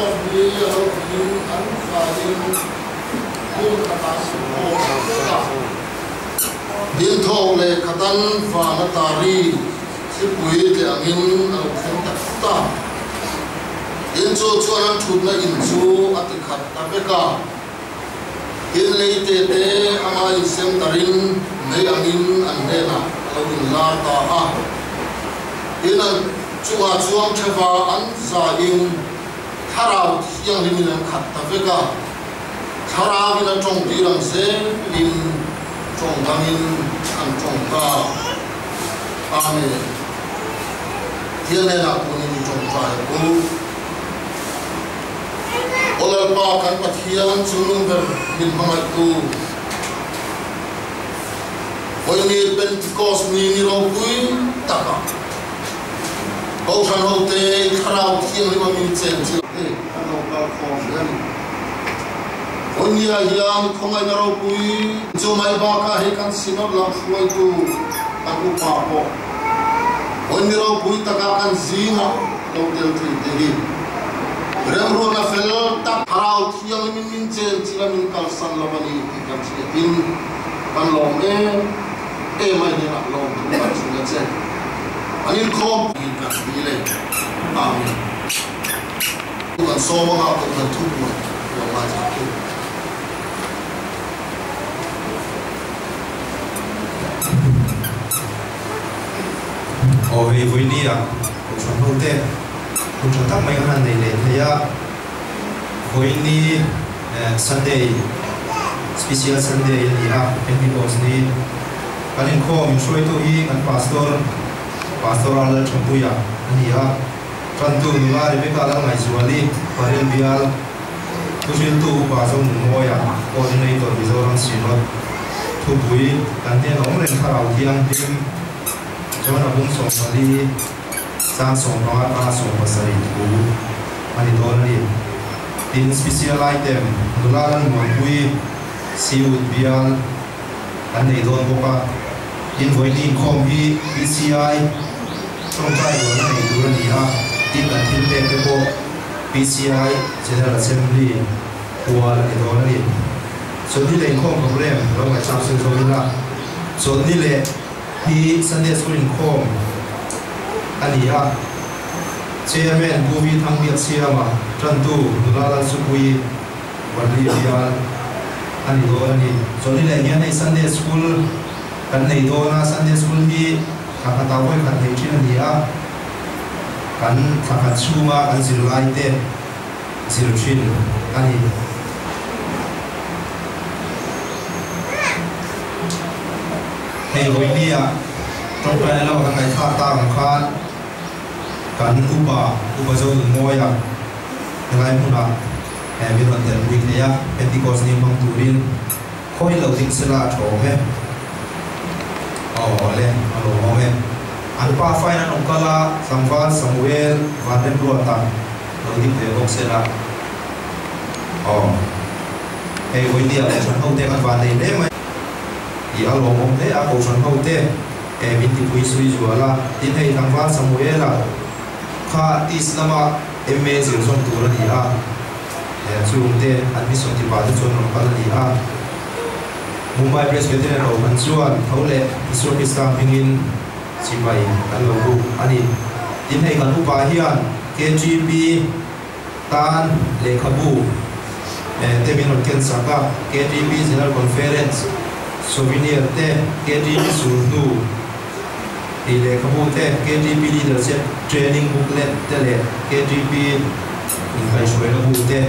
of me and Father, Din thong le khatan fa na tari si pui le angin al khan tak ta din chu chuan thut na in chu ati khat ta beka din le te te ama in sem tarin nei angin an de na lo in la ta a din an chuwa chuang theva an za in tharau yang limin an khat ta beka tharau in a tong ti ram se in trong đangin ăn trong ta ame thiên này là quân in trong trái cô ola pa kan pathian chunung ver min mangai tu oi ni Pentecost ni ro pui taka au san ho te kharau thiên li ma min chen chi e ano ka khom den Onia hiam khongai na ro pui jo mai ba ka he kan sinor lam fuai tu aku pa po oni ro pui ta ka kan zinga lo del tri de hi rem ro na fel ta harau thiang min min chen chila min kal san la bani ti kan chi in kan lo me e mai ni na lo tu ka chi na che anin khom ki ka bi le amen tu kan so ma ko kan tu mo lo ma cha tu Ôi vui đi à, cuộc sống hậu tệ, cuộc sống thắc mắc hàng này để thấy à, vui đi Sunday, special Sunday đi à, Pentecost đi, cái này có mình soi tôi ý, anh pastor Allah trong buổi à, đi à, kan tu nula để biết cả ngày Chúa đi, và đến bial, tôi xin tu bà trong ngôi à, coordinator bây giờ đang xin lỗi, thu buổi, anh thấy ông lên khảo thiang thêm cho nó cũng sống mà đi sang sống nó ta sống mà xây cũ anh đi thôi đi tin special item nula lan mọi quy siêu bial anh đi thôi bố ba tin với tin com hi PCI trong trái của nó đi đuổi đi ha tin là tin tên cái bộ PCI General Assembly của anh đi thôi đi số đi lên không problem rồi phải sắp xếp rồi là số đi lên hi Sunday School in Khom ani ha chairman buvi thang biak siama trantu nulala supui wali bial ani do ani zoli le nya nei Sunday School kan nei do na Sunday School hi khata wai khat nei chin ani a kan khat chuma kan zilai te zilchin ani hey Willia trong cái là cái khát ta bằng khát cần upa dâu ngồi à ngày hôm nào em biết rằng tiền Willia Pentecost ni mong turin khôi lâu tính sẽ là chỗ hết lên alo hết anh pa phai na ông kala Samuel Samuel và đem luôn ta lâu tính về gốc sẽ là hey Willia để cho hậu thế anh vào đây đấy mà i alo mong te a ko san ho te e min ti pui sui zuala tin hei thangwa Samuela kha islama emme zil som tur ani a e chung te admission ti ba te chon no pal ani a Mumbai Presbyterian ro man chuan thole isro islam pingin chibai kan lo bu ani tin hei kan upa hian KGB tan lekhabu te min on ken saka KGB General Conference souvenir te KGB surdu ile khabu te KGB leadership training booklet te le KGB in kai shwe na bu te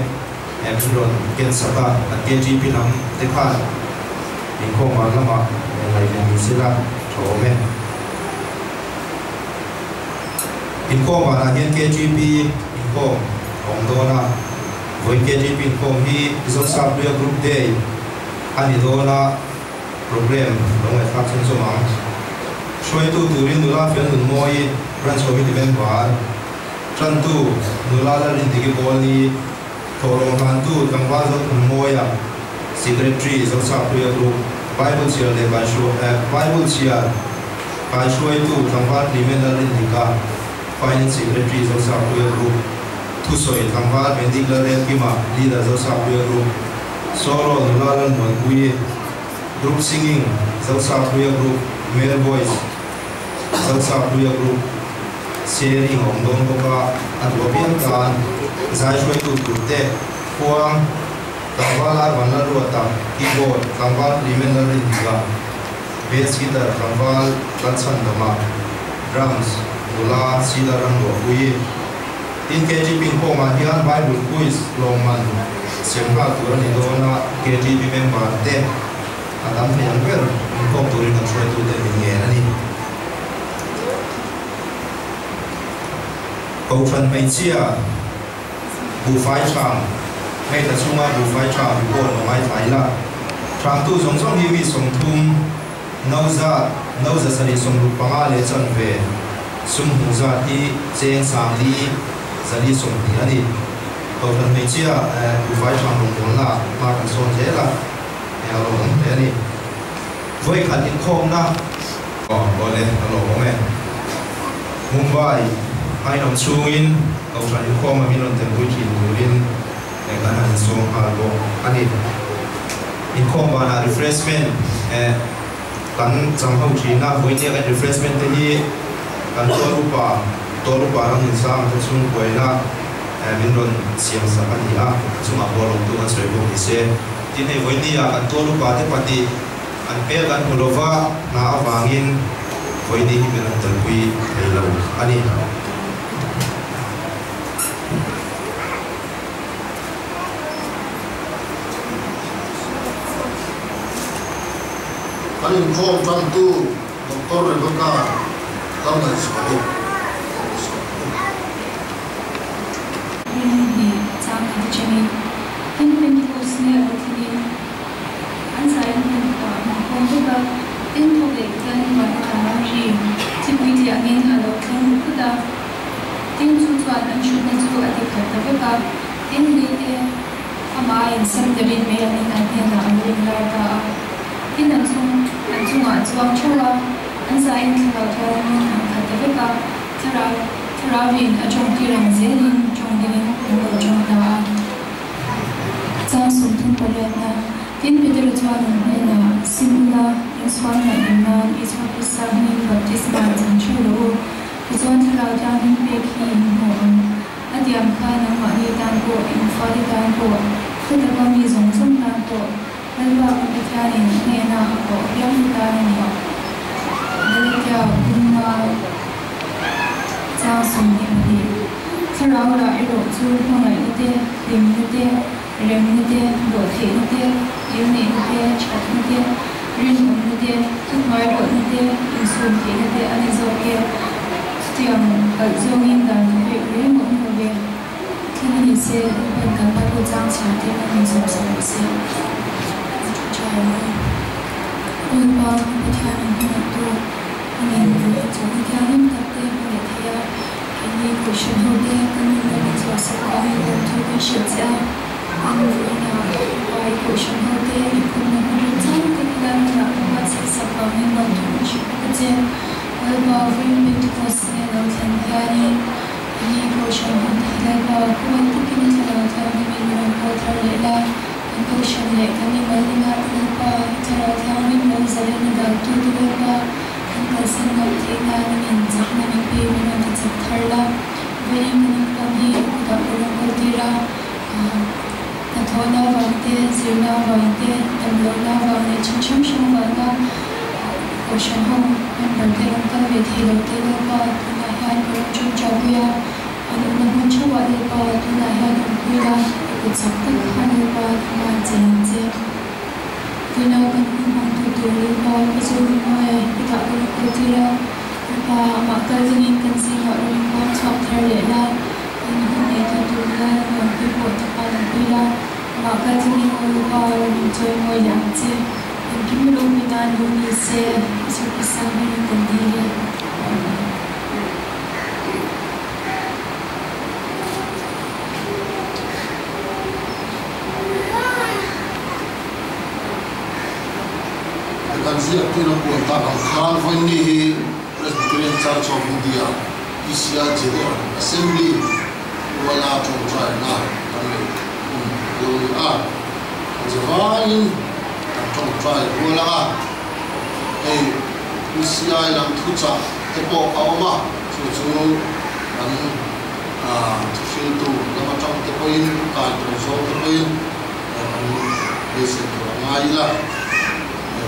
epsilon ken saka KGB lam te kha in ko ma lama ngai ni sila thome in ko ma na hian KGB in ko ong do na voi KGB in ko hi izok sa group day ani do na program long ai phát sinh số mạng xoay tu turin nula phiền nul moi branch committee member tran tu nula la rin tiki boli thorong han tu kangwa zo nul moi a secretary zo sa prayer group Bible share le ba show Bible share ba xoay tu kangwa limen la rin tika finance secretary zo sa prayer group thu soi thangwa bending la re kima leader zo sa puya group solo nulalan mon hui group singing zo sa puya group male voice zo sa puya group sharing ong dong ko ka atwa pian kan zai shoi tu te puang kangwala vanla ruata keyboard kangwal limen la rin ga bass guitar kangwal kansan dama drums ula sida rang lo hui in KGP ko ma hian Bible quiz longman semha tur ni do na KGP member te adam hian ber ko turin kan shoi tu te ni ani ko fan mai chia bu fai changให้แต่ช่วงว่าดูไฟชาดูโอนมาไม่ไฟละทางตู้ส่งที่มีส่งทุ่มนาวจะสลิดส่งรูปปังอาเลจันเวสุ่มหูจัดที่เจนสามลีสลิดส่งที่นั่นเองตัวคนไม่เชื่อดูไฟชาลงบนละมากันส่วนเจละเอาลงเดี๋ยวนี้ไว้ขัดอินโคมนะก็เลยเอาลงแม่มุมไว้ให้น้องชูอินเอาขัดอินโคมมามีน้องเต็มด้วยทีมดูอินการหันส่งหาลงอันนี้อินคอมบานา refreshment กันจังเขาทีน่าคุยเนี่ยกัน refreshment ที่กันตัวรูปเราหนึ่งสามจะช่วยคุยนะมินรอนเสียงสักอันนี้ช่วงอาบลงตัวกันสวยบุกเสียที่ในวันนี้กันตัวรูปที่ปฏิอันเปียกันหัวลว่าน่าฟังอินคุยนี้ที่เป็นตัวคุยให้เราอันนี้อันนี้ข้อจังตู้ดร.เรเบคก้าทำงานสวัสดีนี่จางที่จะมีเป็นที่ผู้เสนอที่นี่อันสายเป็นคนที่แบบเป็นผู้เด็กกันวันทำงานที่วิทยาเงินฮัลโหลทั้งผู้ดาวที่จุดวันอันชุดนั้นจู่อธิการแต่ก็ที่นี่ทำไมสัมเดบินไม่ยังมีการเรียนรู้เรื่องอะไรก็ที่นั่นส่งอ่ะจวงชัวอันสายที่เราทำงานขัดแต่ก็ถ้าเราวินจงที่เรื่องเจริญจงที่เรื่องของจงดาจางสุนทรประเด็นนะที่เป็นเรื่องจวนนี่นะสิ่งนั้นยิ่งสวนในนั้นอิสระพิสาหินบัติสมาจันชูโลจวนที่เราจะหินเบคีหินหัวอดียมข้านังมาดีตามตัวอินฟาดีตามตัวคือแต่ก็มีสงสารตามตัวแล้วว่าอุปการีเนี่ยนะก็ยังมีการเนี่ยเด็กเจ้าบุญมาจางสุนทรดีถ้าเราละไอ้ดอกชูคนไหนก็เตี้ยริมก็เตี้ยเรียมก็เตี้ยโดดเทียก็เตี้ยยืนนี่ก็เตี้ยชัดก็เตี้ยริมก็เตี้ยทุกไม้โดดก็เตี้ยอินสุนเทียก็เตี้ยอันนี้โซเกียเตี้ยโซมินดันก็เตี้ยเรียมก็เตี้ยที่นี่เสียเป็นการพัฒนาจางชาติมันมีสมศักดิ์ศรีอุปาวิทยาลัยนั้นตัวนี่คือจงวิทยาลัยตัดเต็มวิทยาที่กุศลหัวเด็กกันนี่เป็นตัวสกัดให้ตัวทุกข์เสียใจอันนี้นะไปกุศลหัวเด็กคนนั้นรู้จักกันแล้วนะว่าจะสักวันหนึ่งเราทุกข์ชีวิตจะอุปาวิเป็นตัวเสนอทางนี้นี่กุศลหัวเด็กแล้วก็คนที่กินที่เราทำนี่เป็นเรื่องของทะเลละกุศลเด็กกันนี่มันน่าอุปาที่เราทำนี่มันจะเรียนได้ทุกเรื่องการสังเกตที่การเงินจากนั้นเป็นเรื่องที่จะทำละเวลามันก็มีกับเรื่องคนที่เราแต่ทว่าเราวันเดียวสิ่งเราวันเดียวแต่เราวันเดียวชุ่มชุ่มวันละกุศลห้องมันเป็นเรื่องการวิธีเราที่เราก็ทุนายให้เราชุ่มชุ่มเบียอันนั้นมันช่วยเราก็ทุนายให้เราคุยละกุศลที่ให้เราก็มาเจริญเจริญที่เราเป็นผู้นำตัวเราก็จะรู้ว่าที่เราเป็นคนที่เรามาเกิดในกันสิ่งเราเรียกว่าชอบทะเลละที่เราในตัวเราเราเป็นผู้ที่ผ่านไปละมาเกิดในคนเราจอยมวยอย่างเจ้าที่ไม่รู้มีการรู้มีเสียสุขสันต์ในกันดีเลยการเสียที่เราปวดตาของข้างวันนี้ Presbyterian Church of India ECR General Assembly wala trong trai na ani lui a javain trong trai wala a ei usiai lam thu cha te po awma chu chu an fil tu lama trong te po in ka to so te po in an basic ngai la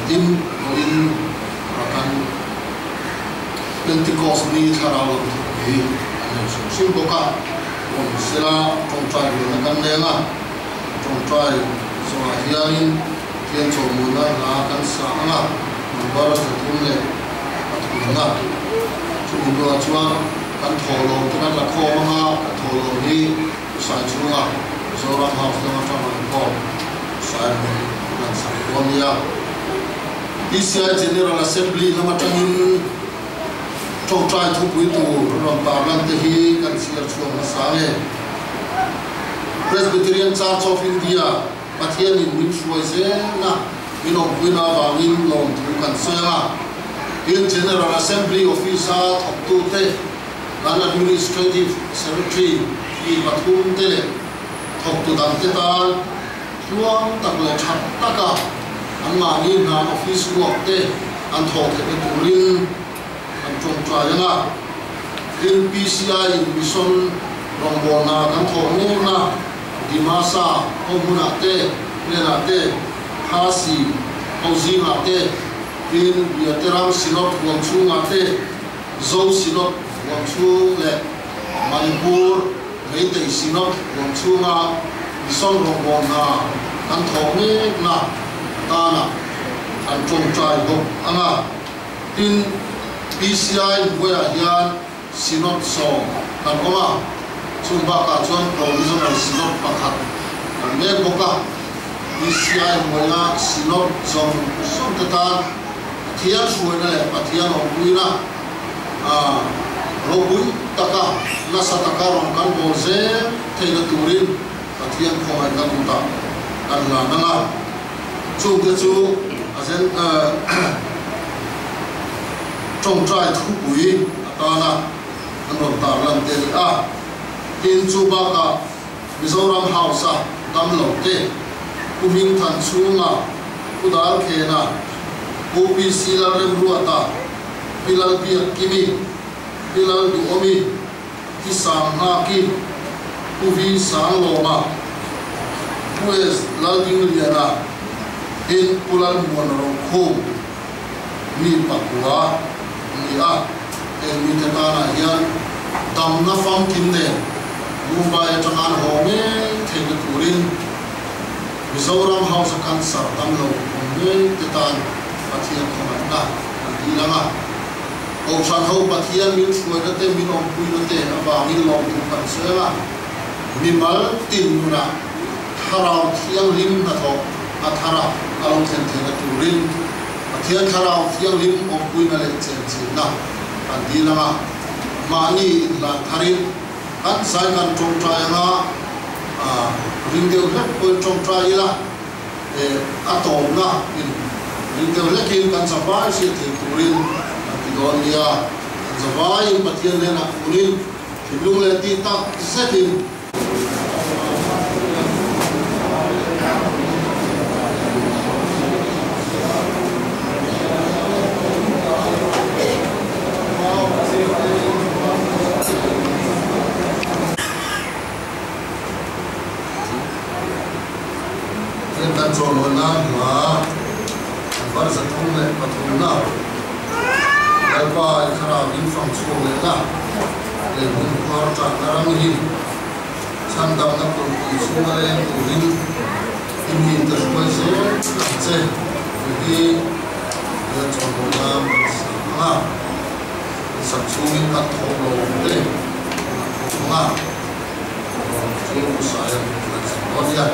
tin no in akan Pentecost ni tharau hi an sim boka on sela trong trai na kan lenga trong trai so hianin tian cho muna la kan sa anga bara sa thum le athunga chu do chuan kan tholo kan la kho ma tholo hi sa chunga so ram house na ma ko sa kan sa konia Asia General Assembly na matangin trong trai thu quý tu ram parlan te hi kan sir chuang na sa nge Presbyterian Church of India pathian in min suai se na minong puina wangin long thu kan soya in General Assembly officer thok tu te lan administrative secretary i pathum te le thok tu dam te tal luang tak le that taka an ma ni na office work te an thok te turin an trong trai nga in PCI in mission Rambona kan thok ni na Dimasa Omuna te Lena te Hasi Ozina te in Vietnam Sinop Wangchunga te Zhou Sinop Wangchung le Manipur Meitei Sinop Wangchunga Ison Rongona kan thongi na tana an trong trai go anga in PCI wea hian Sinop song kan oma Sumba ka chuan provisional Sinop pakhat kan me boka PCI moya Sinop zong som tata thian suina le pathian ongpuina robui taka nasa taka rong kan boze theina turin pathian khongai kan uta kan la nanga chu te chu azen trong trai thu pui atana anon tar lan te a in chu ba ka Mizoram House dam lo te kuming than chunga udal khena OPC la rem ruata pilal piak kimi pilal du omi ki sang na ki uvi sang loma pues lal ding liana in pulal mon ro kho mi pakwa ni a en mi ta na hian dam na fam kin ne Mumbai Tangan Home take the Turin Mizoram House kan sar dam lo ne tetan pathian khona dilanga o san ho pathian min suai te min om pui te aba min long tu kan sela mimal tin na tharau thiang lim na tho athara along ten the Turin pathian tharau thiang lim om pui na le chen chin na kan dilanga mani la tharin kan sai kan trong trai nga ringdeu lek pon trong trai la atom na in ringdeu lekin kan sabai si the Turin Tigonia sabai pathian le na unin thilung le ti tak setin Solona la varza thumle pathumna alpa khara in from school la le mun khar ta naram hi chandam na ko sumale urin in ta shoi se hi le solona la satsumi ka tholo le ma ko saya odia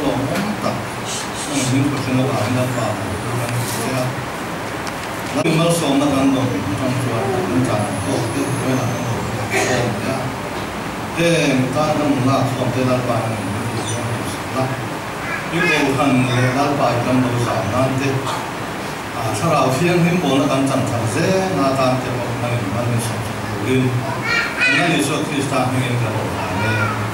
lo om tak sang hin ko chino ka na pa ya na ma so na kan do tang chua kan cha ko ti ko na ya ta nam la so te la pa na yu ko han le la pa kam do sa na te sa ra phiang him bo na kan chang chang se na ta te mo na ni so rin na ni so Krista hingin ka ro amen.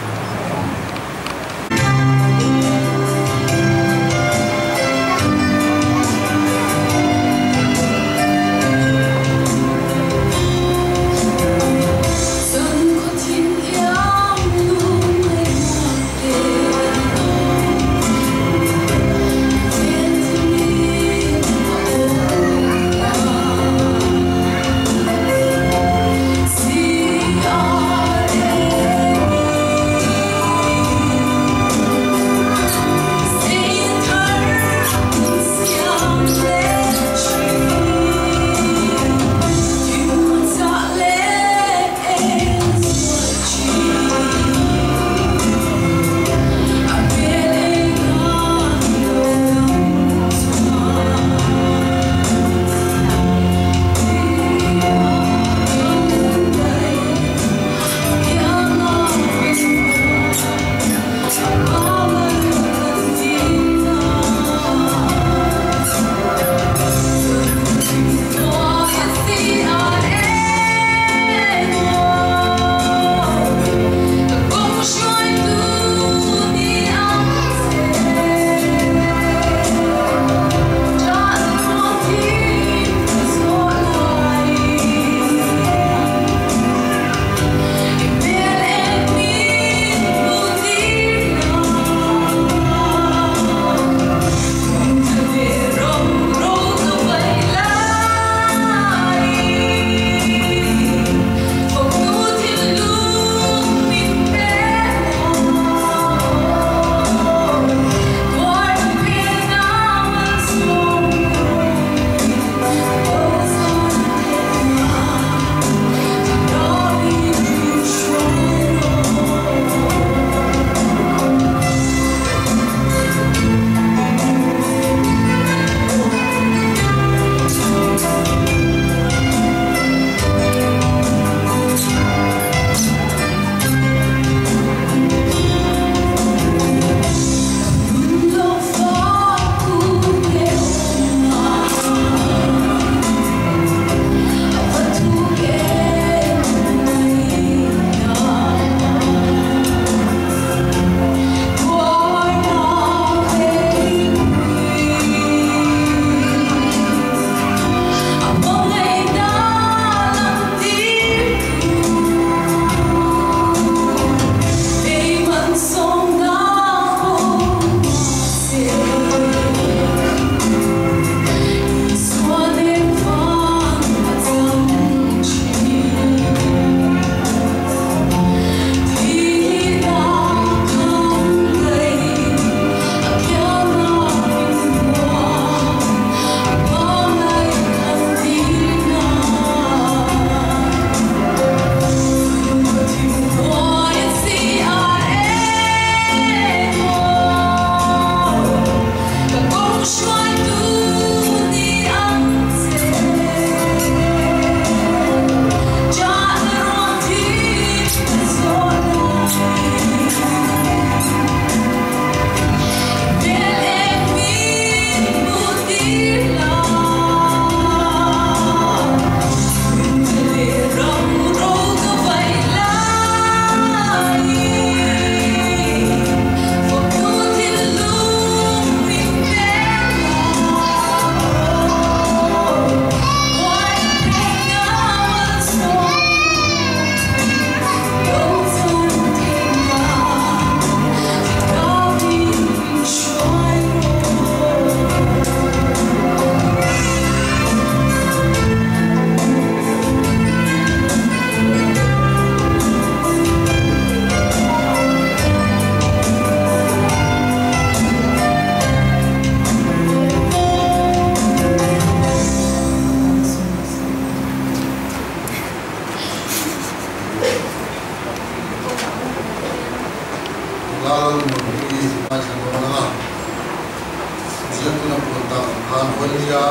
คนเดียว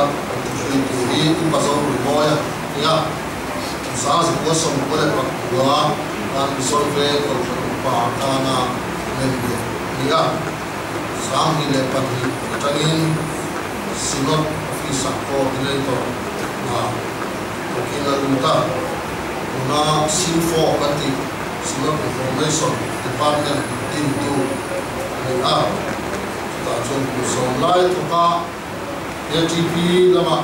คือตัวนี้ที่ผสมหรือไม่เนี่ยสาวสิบวันสมบูรณ์แบบว่าการผสมเวทกับปากกานาเนี่ยเนี่ยสามที่เนี่ยปฏิจันทร์สินอฟิสักโคที่เนี่ยตัวตัวกินแล้วดูตาน่าสินโฟกันที่สินอ information department ที่ตัวเนี่ยแต่จนผู้ส่งไล่ตัวก็ATP ละมา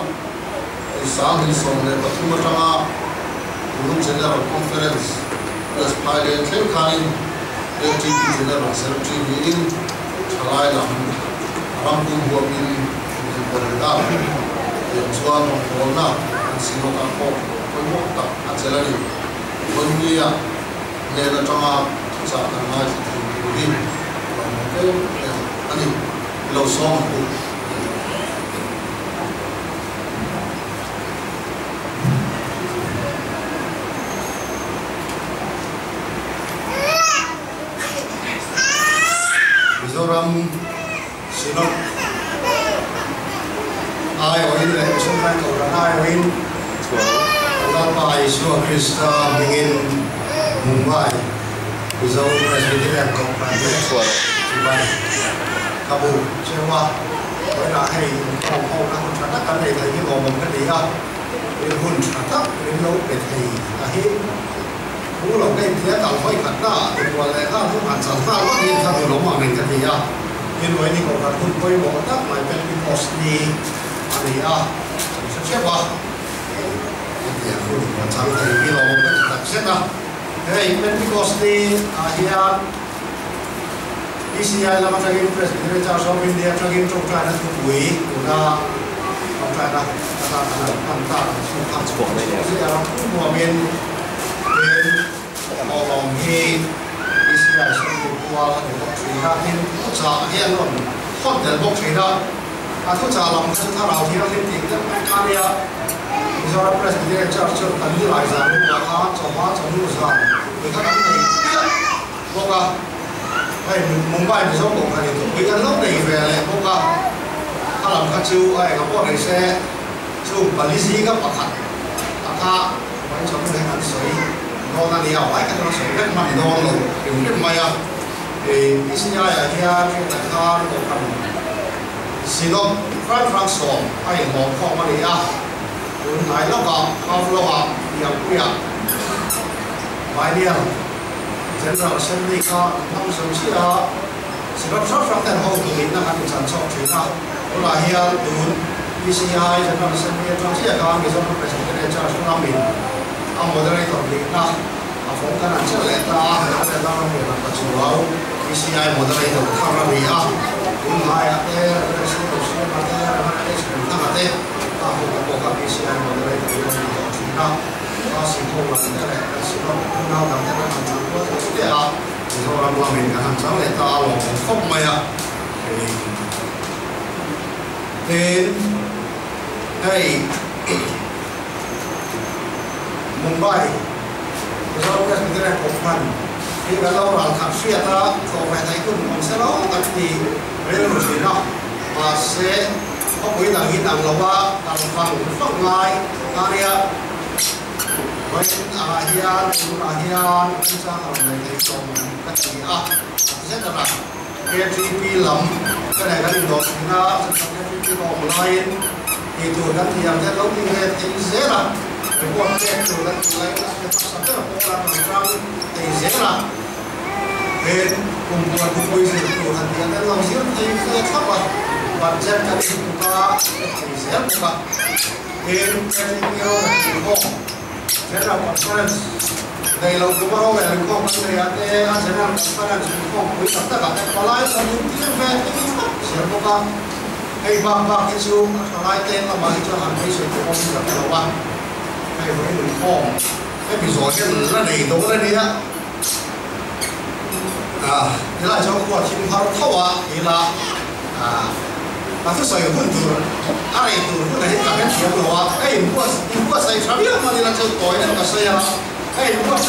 สามที่ส่งเนี่ยปฐุมธานีรุ่ง General Conference เพื่อภายในเทปการ ATP General Secretary นี้ทลายหลังรำกุมหัวบินเป็นบริการเรื่องส่วนของคนน่ะสิ่งที่เขาคนพวกตัดอาจจะเลยคนนี้เนี่ยเราจะมาจากทางไหนที่ดินอันนี้เราส่งผู้Mizoram Sinop ai oin le sunran orang ai oin Lapa Isua Krista bingin Mumbai Mizo Presbyterian Conference Dubai Kabul Cewa với là hay không đang trả tất cả này thầy như ngồi một cái gì đó để hôn trả tất đến lâu để thầy là hết cú lòng cái phía tàu hơi khẩn đó thì qua lại các thứ bản sản xuất nó hiện ra từ lỗ mà mình cái gì à nhưng với những cái hôn quay bộ tất mà bên bên post đi anh ấy à sẽ xếp vào thì hôn bản sản thầy cái lỗ cái đặt xếp đó hey bên bên post đi hiện PCI là một trong những president trong số India trong những trong trái đất của quý của ta trong trái đất ta xuống thẳng xuống đây thì là mùa miền bên lòng hi PCI sẽ đi qua để bốc thủy ra nên thuốc trà hiện luôn không thể bốc thủy ra thuốc trà lòng sẽ thao đào thì nó lên tiền rất mạnh cao đi do là president trong số tấn như lại rằng là hóa cho như rằng người ta đánh này bốc à hay Mumbai thì số cổ này tụi mình ăn lúc này về lại không có ta làm các chú ai các bọn này sẽ chú quản lý gì các bậc hạt ta mấy cháu này ăn sấy nó là liều ấy cái nó sấy rất mạnh nó luôn kiểu như mày à thì PCI ở kia cái là ta nó cần xin lỗi Frank Song ai họ không mà đi à rồi này nó gặp không lo à nhiều quý à vài điều General Assembly có năm số chỉ là sựรับผิดชอบแต่ห้องตรงนี้นะครับเป็นชั้นสองถึงนะเวลาเฮียดูน PCI General Assembly ตรงที่อาการมีส่วนประกอบในชั้นช่วงนั้นมีเอาโมเดลตัวนี้นะเอาฟ้องกันนั่นเชื่อเลยตาแต่เราไม่ได้ประชุมเรา PCI โมเดลตัวข้างเรามีอ่ะคุณนายเต้เราเชื่อมาเต้เราไม่ได้สิ่งทั้งหมดเต้ถ้าผมบอกกับ PCI โมเดลตัวนี้เราถึงนะก็สิ่งที่เราจะได้สิ่งที่เราทำได้เราทำได้ที่อ่ะที่เราทำเป็นการทำเลยตาหลงครบไหมอ่ะเป็นให้มุมไบเราก็จะได้พบกันที่เราหลังขับเสียท่าของไปไทยคุณของเซลล์ตัดที่เรื่องสิ่งนั้นมาเสียเพราะคุยต่างหินต่างเราว่าต่างฟังลายอะไรอ่ะวันอาเฮียนที่สร้างอะไรในตรงกันที่อ่ะเช่นนั้นATP ลำก็ได้กันอีกดอกนะจะทำ ATP ออนไลน์ที่ตัวกันที่ยังจะต้องมีเงินที่เสียละเป็นพวกเจ้าตัวกันที่ไรก็จะทำสักแต่พวกเราทำครั้งที่เสียละเป็นกลุ่มตัวกลุ่มวิสิตตัวกันที่ยังเราเสียที่เสียชอบว่าบัตรเจ็บกันที่ตัวที่เสียปุ๊บเป็นATP เราที่ห้องGeneral Conference ในเราคือว่าเราเป็นข้อมูลในอันเดียว General Conference เป็นข้อมูลต่างๆแต่พอไล่เราดูที่แฟนที่เสียพวกเราให้บางที่ชูไล่เต้นเรามาที่จะหันไปสู่ข้อมูลแบบเราว่าให้ไว้หนึ่งข้อให้มีสอนกันระดับตรงระดับนี้ที่เราจะขอชิมพาร์ทว่าที่เราเราจะใส่หุ่นตัวอะไรตัวหุ่นอะไรกับเป็นเทียมหรือว่าไอ้พวกใส่ชาบิลมันนี่เราจะต่อยนั่นก็ใส่ละไอ้พวก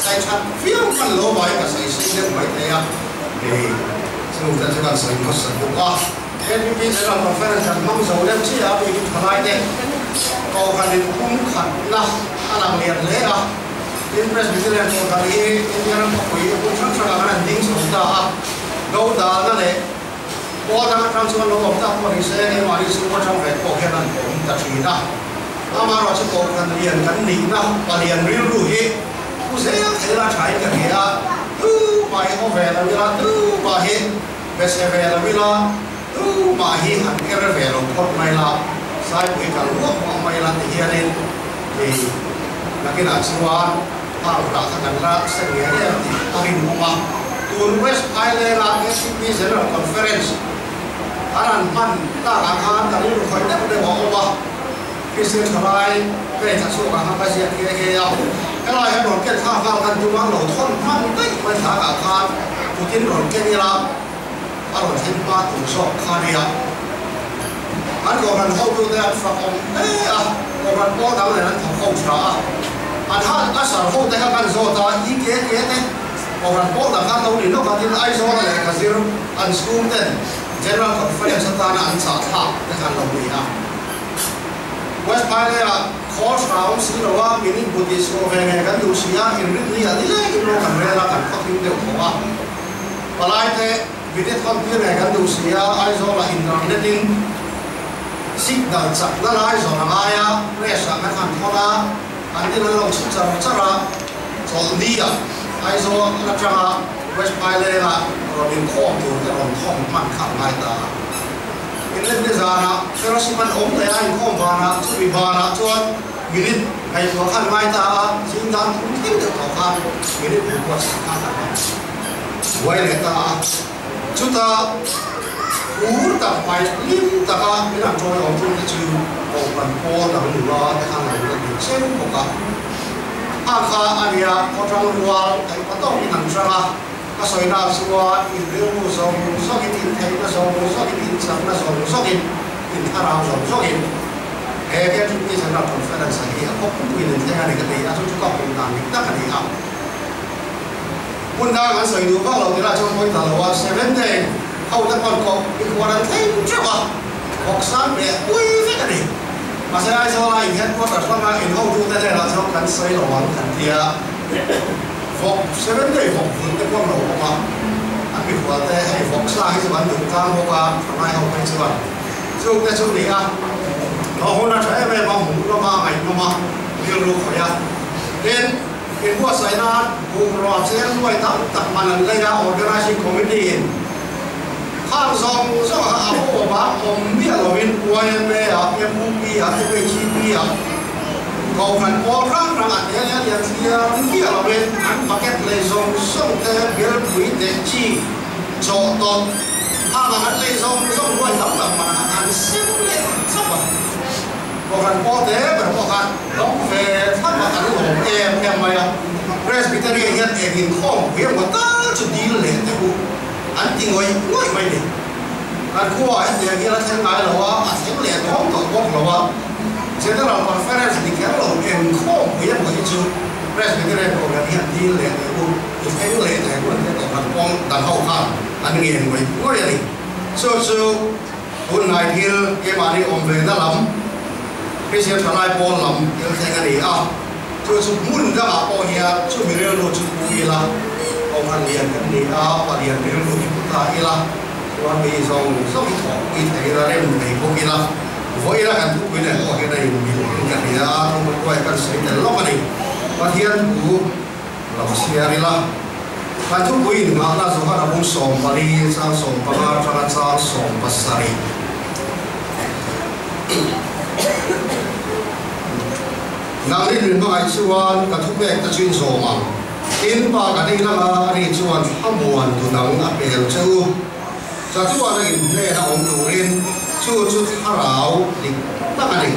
ใส่ชาบิลมันโลบายก็ใส่สิ่งเดียวไม่ได้ซึ่งแต่จะการใส่ก็ใส่พวก NPP General Conference kan mang zo dem chi a bi thalai te ko khalin kum khat na alang lian le a in Presbyterian ko kali Indian ko pui ko chang chang kan ding so da a go da na le ko da kan chuan lo om ta ko ri se ni ma ri su ko chang ve ko khenan ko ta thi na ama ro chi ko kan lian kan ni na pa lian ri ru hi ku se ya thela thai ka hi a tu mai ho ve la wi la tu ba hi ve se ve la wi la tu ma hi han ke re ve lo phot mai la sai pui ka lu ko mai la ti hian ni lakina chuan a ra kan ra se ni ne arin ma tun West Island SCP General Conference aran man ta ka khan ta ri khoi ta de wa wa Christian thalai pe ta su ka ha ka sia ke ya cái này hay rồi cái thang vàoกันดูว่าเราทนมันได้ไม่ถากอาคารผู้ที่เราเก่งนี่ละอารมณ์เช่นว่าถูกสอบคาเดียอันก่อนเขาดูแต่ฝักองเอ้ยอ่ะก่อนป้อนทำอะไรนั้นเขาช้าอันถ้าอาสาเขาแต่กันโซตาอีเก๋เก๋เนี่ยก่อนป้อนทำการเราหนีนกการที่ไอโซอะไรกันซิร์อันสกูมเต้นเจนเราคนเฟรนสตาร์อันสาธาแต่การเราหนีอ่ะWest Island course round สิ่งเราว่ามีนิบุตรสโลเวเนียกันดูสิอ่ะอินริทนี่อะไรอินโลกันเวลากันเขาทิ้งเดียวเขาว่าปลายแต่วิธีทำที่ไหนกันดูสิอ่ะไอโซล่าอินทร์เน็ตดิ้งสิ่งต่างจากนั้นไอโซล่าไอ้อะเรื่องสังเกตการทอดอ่ะอันนี้เราลองศึกษาจระจนดีอ่ะไอโซล่าจังอ่ะ West Island อ่ะเราเป็นข้อมูลแต่เราท่องมันขับไล่ตาอินเดียจานะแต่เราสิมันอมแต่ไอ้ข้อมูลนะสุริบานะจวนมินิไอ้ตัวขันไล่ตาสิ่งนั้นทุ่มทิ้งเดือดต่อขันมินิเป็นตัวสำคัญนะไว้เลยตาจุดตาอูตับไปลิ้มตาไม่นำจอยออกทุ่งที่ชื่อออกมันโผล่หลังหรือว่าแต่ข้างหลังเราเช่นพวกอาคาอันนี้พอทำรัวแต่ก็ต้องมีหนังจ้าก็สวยน่าสวยอินเดียมุสลิมสกินอินไทยนะสองสกินอินสังนะสองสกินอินทาราวสองสกินเฮ้ยที่นี่ฉันรับคอนเฟอเรนซ์ที่เขาพูดคุยในที่งานนี้กันดีอาจจะจุดก็เป็นการนี้ตั้งกันดีอ่ะคุณได้กันสวยดูก็เราที่เราชมคุยตลอด7 day เขาจะก่อนก็อีกวันนึงที่จุดว่า63เนี่ยอุ้ยไม่กันดีมาใช้ไอ้โซล่าอีกแค่ก็ตัดเข้ามาอินเขาดูได้เราชอบกันสวยระวังกันเดีย7 day คุณจะก็เราบอกว่าอันนี้ว่าแต่ให้สร้างให้สวรรค์ถึงทางบอกว่าทำไมเขาไม่สวรรค์ช่วงแต่ช่วงนี้อ่ะเราคนนั้นใช้ไปมาหูเรามาใหม่เรามาเรียนรู้เขาอย่างเรียนเป็นพวกสายน้ำบุกรอเส้นด้วยตัดมันเลยนะ organizing committee ข้างสองหาพวกบ้าผมเบี้ยเราเป็นป่วยแม่อะเป็นมุ้งปีอะเป็นชีปีอะเขาขันพอครั้งอันนี้เนี่ยเสียเบี้ยเราเป็นอันปากเก็ตเลยส่งแต่เบี้ยปุ๋ยเด็กจีโจตอนถ้ามันเลยส่งด้วยตับมันอันเสียเลยสักวันพอกันพอเด้แบบพอกันน้องเฟย์ถ้ามาอันนี้ผมเอ็มไหมอะเรสพิเตอรี่เห็นหินข้องเบี้ยมันตั้งจุดดีเลยแต่กูอันจริงไว้ง่ายไม่เลยอันคู่ไอ้เดี๋ยวนี้เราใช้งานเราว่าอันเสียงเหลี่ยมของตัวพวกเราว่าเช่นเราคอนเฟอเรนซ์ที่แค่เราเอ็มข้องเบี้ยมันจะจู่เรสพิเตอรี่โปรแกรมเห็นดีเลยแต่กูอีกแค่เลยแต่กูเนี่ยแต่มันป้องดันเข้าข้างอันนี้เองไว้ง่ายเลยสู้คุณนายที่เกี่ยมาในองค์เวทนั่นลำไม่ใช่ทนายปอนลำยังแข่งกันอีกอ่ะสู้มุ่นก็มาปอเฮียสู้มีเรื่องรู้จุดคุยละเอาพันเรียนกันนี่อ่ะพันเรียนมีเรื่องรู้ที่พุทธาอีละวันมีสองที่ถอดคุยไทยละเรื่องในพวกอีละพวกอีละกันทุกคนเนี่ยพวกอะไรมีเรื่องกันนี่อ่ะต้องมาคุยกันสิ่งแต่ละวันนี้วันเที่ยงกูเราเสียนี่ละการทุกคนมาหน้าสุขภาพบุญส่งปริสร้างส่งประมาณทางสร้างส่งภาษารีนักเรียนมาไอ้ชวนกระทุกเด็กตะชินโซมังอินปากกันนี่ละมาอันนี้ชวนขบวนตุนังอเปลเจ้าจะชวนอินเล่าองดูรินชูชุดฮาราวดิตั้งอันนี้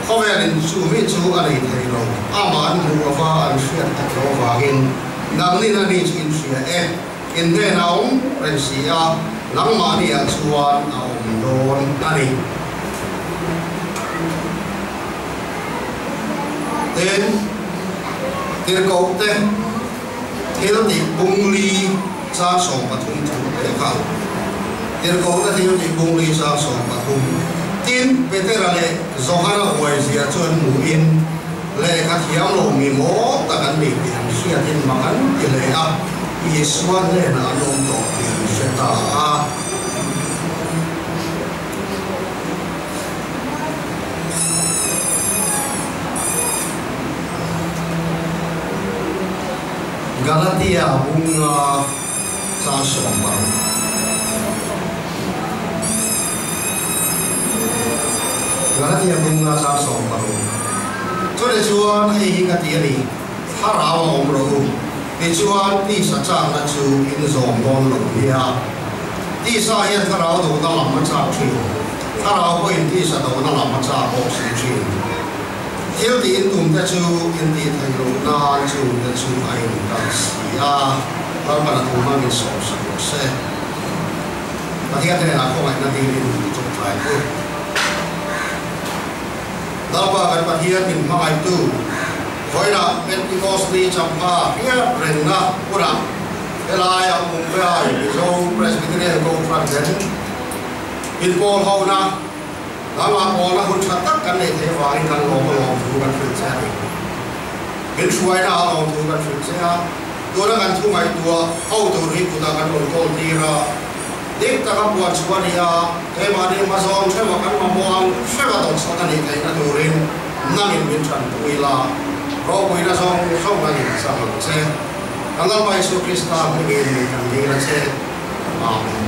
เขาเวลินชูมิชูอันนี้ไทยเราอามันดูว่าอันเสียแต่เราว่ากินนักนี่นั่นนี่ชินเสียอินเล่าองเป็นเสียหลังมานี่ชวนเอาโดนอันนี้เทลโกเตเทลติบุงลีจ้าส่งปฐุมถูกเด็กเขา tiền cầu ta thiếu thì bung đi sang sổ mà thùng tin về thế là lệ do hai là hồi gì cho mù in lệ các hiếu lộ mì mố ta gắn đi tiền xuyên tiền mà gắn tiền lệ à Yesuan lệ là nông tổ tiền xuyên ta Galatia bunga sa sombang Galatia bunga sa sombang cho nên chuan hay hình cái tiền này thà rào ông rồi để chuan đi sát trang là chú in dòng con lồng bia đi xa hiện thà rào đồ ta làm mất cha chuyện thà rào có in đi sát đồ ta làm mất cha bốc sĩ chuyện thiếu thì in tụng ta chú in đi thay lồng na chú ta chú ai in ta xí à làm bạn tụng mà mình sống sống sẽ mà hiện tại là không ai nói đi in chụp lại thôi đó là cái bản hiện mình mang ai tu vậy là Pentecost đi chăm ha kia rèn na của nó cái lai ông mùng ai dâu Presbyterian Conference in Paul hậu na làm mà Paul na hôn chặt tất cả này thế và anh đang lòng thuกันฝึกใช่เป็นช่วยนะlòng thuกันฝึกใช่ตัวนั้นกันทุ่งไอ้ตัวเอาตัวนี้กูตากันลงโคนทีระเด็กตะกับวันชวนเนี่ยเทมาเนี่ยมาซ้อมใช่ไหมกันมามองใช่ไหมต้องสอนกันนี่ไงนั่นตัวเรียนนั่งเป็นฉันปุยละเราปุยละซ้อมเข้ากันนี่สักหน่อยใช่ดังนั้นไปสู่คริสต์ไม่เกินกันดีละใช่อาเมน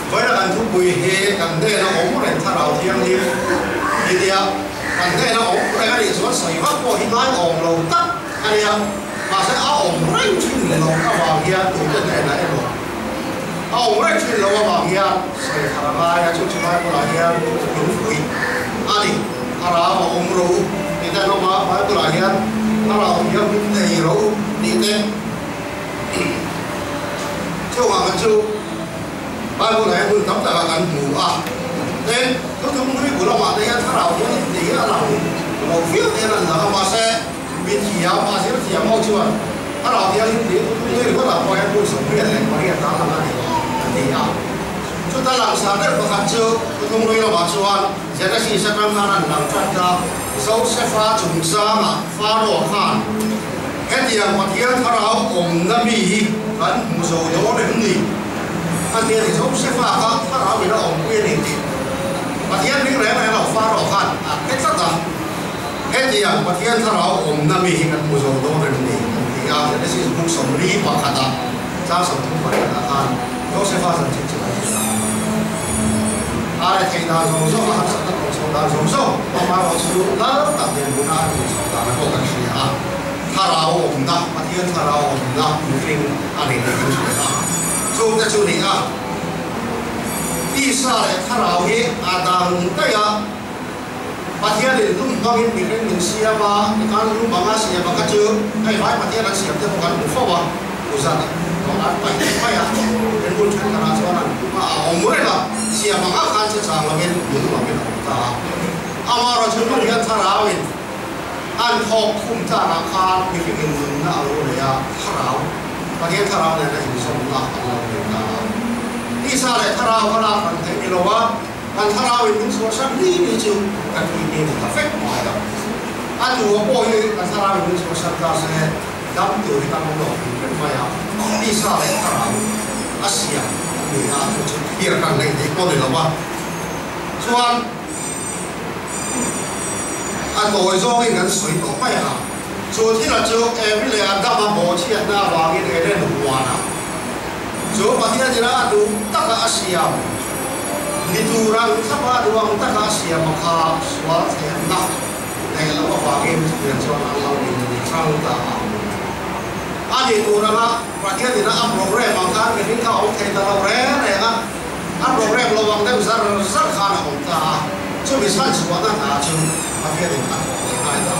เพราะนั้นทุกปุยเฮกันเด้นะผมเรียนถ้าเราเที่ยงนี้ทีเดียวกันเด้นะผมเรียนกันอีกส่วนใส่ว่าพอหินไม้ออกเราตัดอันนี้มาใช้เอาออกเร่งชิ้นเลยเราก็วางเฮียตัวเด่นไหนหมดเอาเร่งชิ้นเราวางเฮียใส่ขาลายชุดชุดไม้ก็ลายเฮียหนุนปุยอันนี้ถ้าเราเอาอมรู้นี่แต่เรามาไม้ก็ลายเฮียถ้าเราเฮียในรู้นี่เต้ช่วงกันช่วงไม้ก็ไหนคุณทำแต่ละกันหมูอ่ะเต้ทุกทุกมื้อกูเรามาได้ถ้าเราเฮียนี่เราฟิลเนี่ยนั่นเรามาใช้วิธีมาใช้วิธีเอาช่วยถ้าเราเฮียนี่นี่ก็เราพอให้ผู้สมเด็จเลยมาเรียนตามนั้นนี่ดีอ่ะชุดตลาดสารได้ประคับเชื่อทุกมื้อเรามาช่วยเจ้าหน้าที่สักการนั้นหลังจากจะเสาเสฟ้าจุ่มซ้ำฟ้าโลหะแค่เดียวมาเที่ยวถ้าเราอมน้ำมีกันมุสลิมเลยนี่อันนี้ที่เสาเสฟ้าก็ถ้าเราเป็นเราอมเวียนนี่มาเที่ยวนี่แรงไหมเราฟ้าโลหะแค่สักต่างแค่เดียวมาเที่ยวถ้าเราอมน้ำมีกันมุสลิมเลยนี่ที่อาจจะได้สิ่งผู้สมรีปะขัดจ้าสมทุกคนนะครับเสาเสฟ้าสันติจุฬาอะไรที่เราส่งมาสักตั้งส่งดาวส่งมาเราสู้แล้วตัดเดือนบุญอาทิตย์ส่งดาวแล้วก็กันเสียถ้าเราอมนะมาเที่ยวถ้าเราอมนะมุสลิมอะไรนี่ก็ช่วยนะช่วงจะช่วยนี่อ่ะที่สายถ้าเราเห็นอาดังได้อ่ะมาเที่ยวเรื่องรุ่นบางอย่างมีเรื่องหนึ่งเสียมาในการรุ่นบางเสียบางก็เจอให้ไว้มาเที่ยวนั้นเสียบเท่ากันหรือฟ้าอุตส่าห์ตอนนั้นไปอ่ะเป็นบุญชันขนาดส่วนนั้นมาเอาหมดเลยละเสียบางการจะสร้างเราเป็นบุญเราเป็นตาอามาเราช่วยมาเรียนถ้าเราเห็นอันทอกคุ้มจาราคามีเงินน่าเอาเลยอ่ะถ้าเราประเทศถ้าเราเนี่ยจะมีสมรักเราเป็นตาที่สายถ้าเราก็รักกันแต่ไม่รู้ว่าอันถ้าเราเป็นส่วนสำคัญนี่จึงกันที่นี่มันจะเฟกมาแล้วอันอยู่ว่าโอ้ยอันถ้าเราเป็นส่วนสำคัญเนี่ยดำตัวที่ตั้งโลกเป็นมาอย่างที่สายถ้าเราอาเซียนมีอาจจะเกี่ยวกันในเด็กก็เลยละว่าส่วนอันโดยส่วนนั้นสวยต่อไปอ่ะส่วนที่เราเจอเอวิเลอันดับมาโบเชียนหน้าวางกินเอเดนหัวนะส่วนประเทศที่เราดูตั้งแต่อาเซียนนี่ดูรังทับว่าดูว่าตั้งแต่อาเซียนมาข่าวสวัสดิ์นักในเราก็วางกินเรื่องส่วนเราเป็นช่างตาอันนี้ดูนะประเทศที่เราอัพโปรแกรมบางครั้งเป็นที่เขาเอาเทตเราแร่เลยนะอัพโปรแกรมเราวางได้เป็นสักขาของตาช่วยสั่นสวัสดิ์นะช่วยประเทศที่อัพได้ตา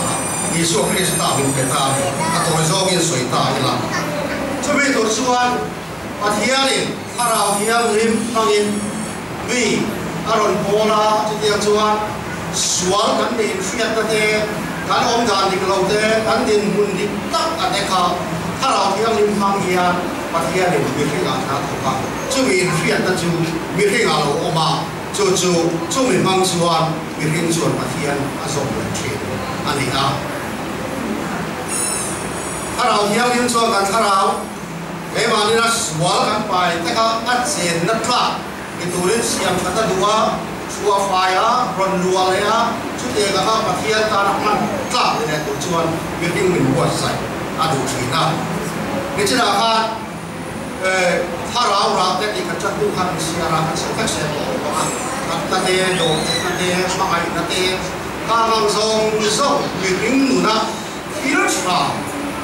อีส่วนคริสต์ตาเป็นตาอัตโนมัติสวยตาอีหลังช่วยตัวส่วนประเทศนี้ถ้าเราเที่ยวริมทางอินวีอารมณ์โบราณที่เดียวส่วนสวนกันดินเฟียดเตะการอมดานดิกเราเตะการดินมุนดิตักอันเดข้าถ้าเราเที่ยวริมทางเฮียป ปัทยาเนี่ยมีเรื่องอะไรถูกปะจู่มีเรื่องนั้นจู่มีเรื่องอะไรออกมาจู่มีบางส่วนมีเรื่องส่วนปัทยาอาสมเลยเช่นอันนี้อ่ะถ้าเราเที่ยวเรื่องส่วนกันถ้าเราเมื่อวานนี้เราสวดกันไปแต่ก็อัดเสียงนัดละitu rin siang kata dua suah faya ron dua lea cuti agak patia tanah man tak leh tujuan bikin membuat saya aduh cina ni cina kan harau rakyat ikat Tuhan siaran sekat saya kata dia do kata dia makai kata dia kamang zong bikin nuna hidup sah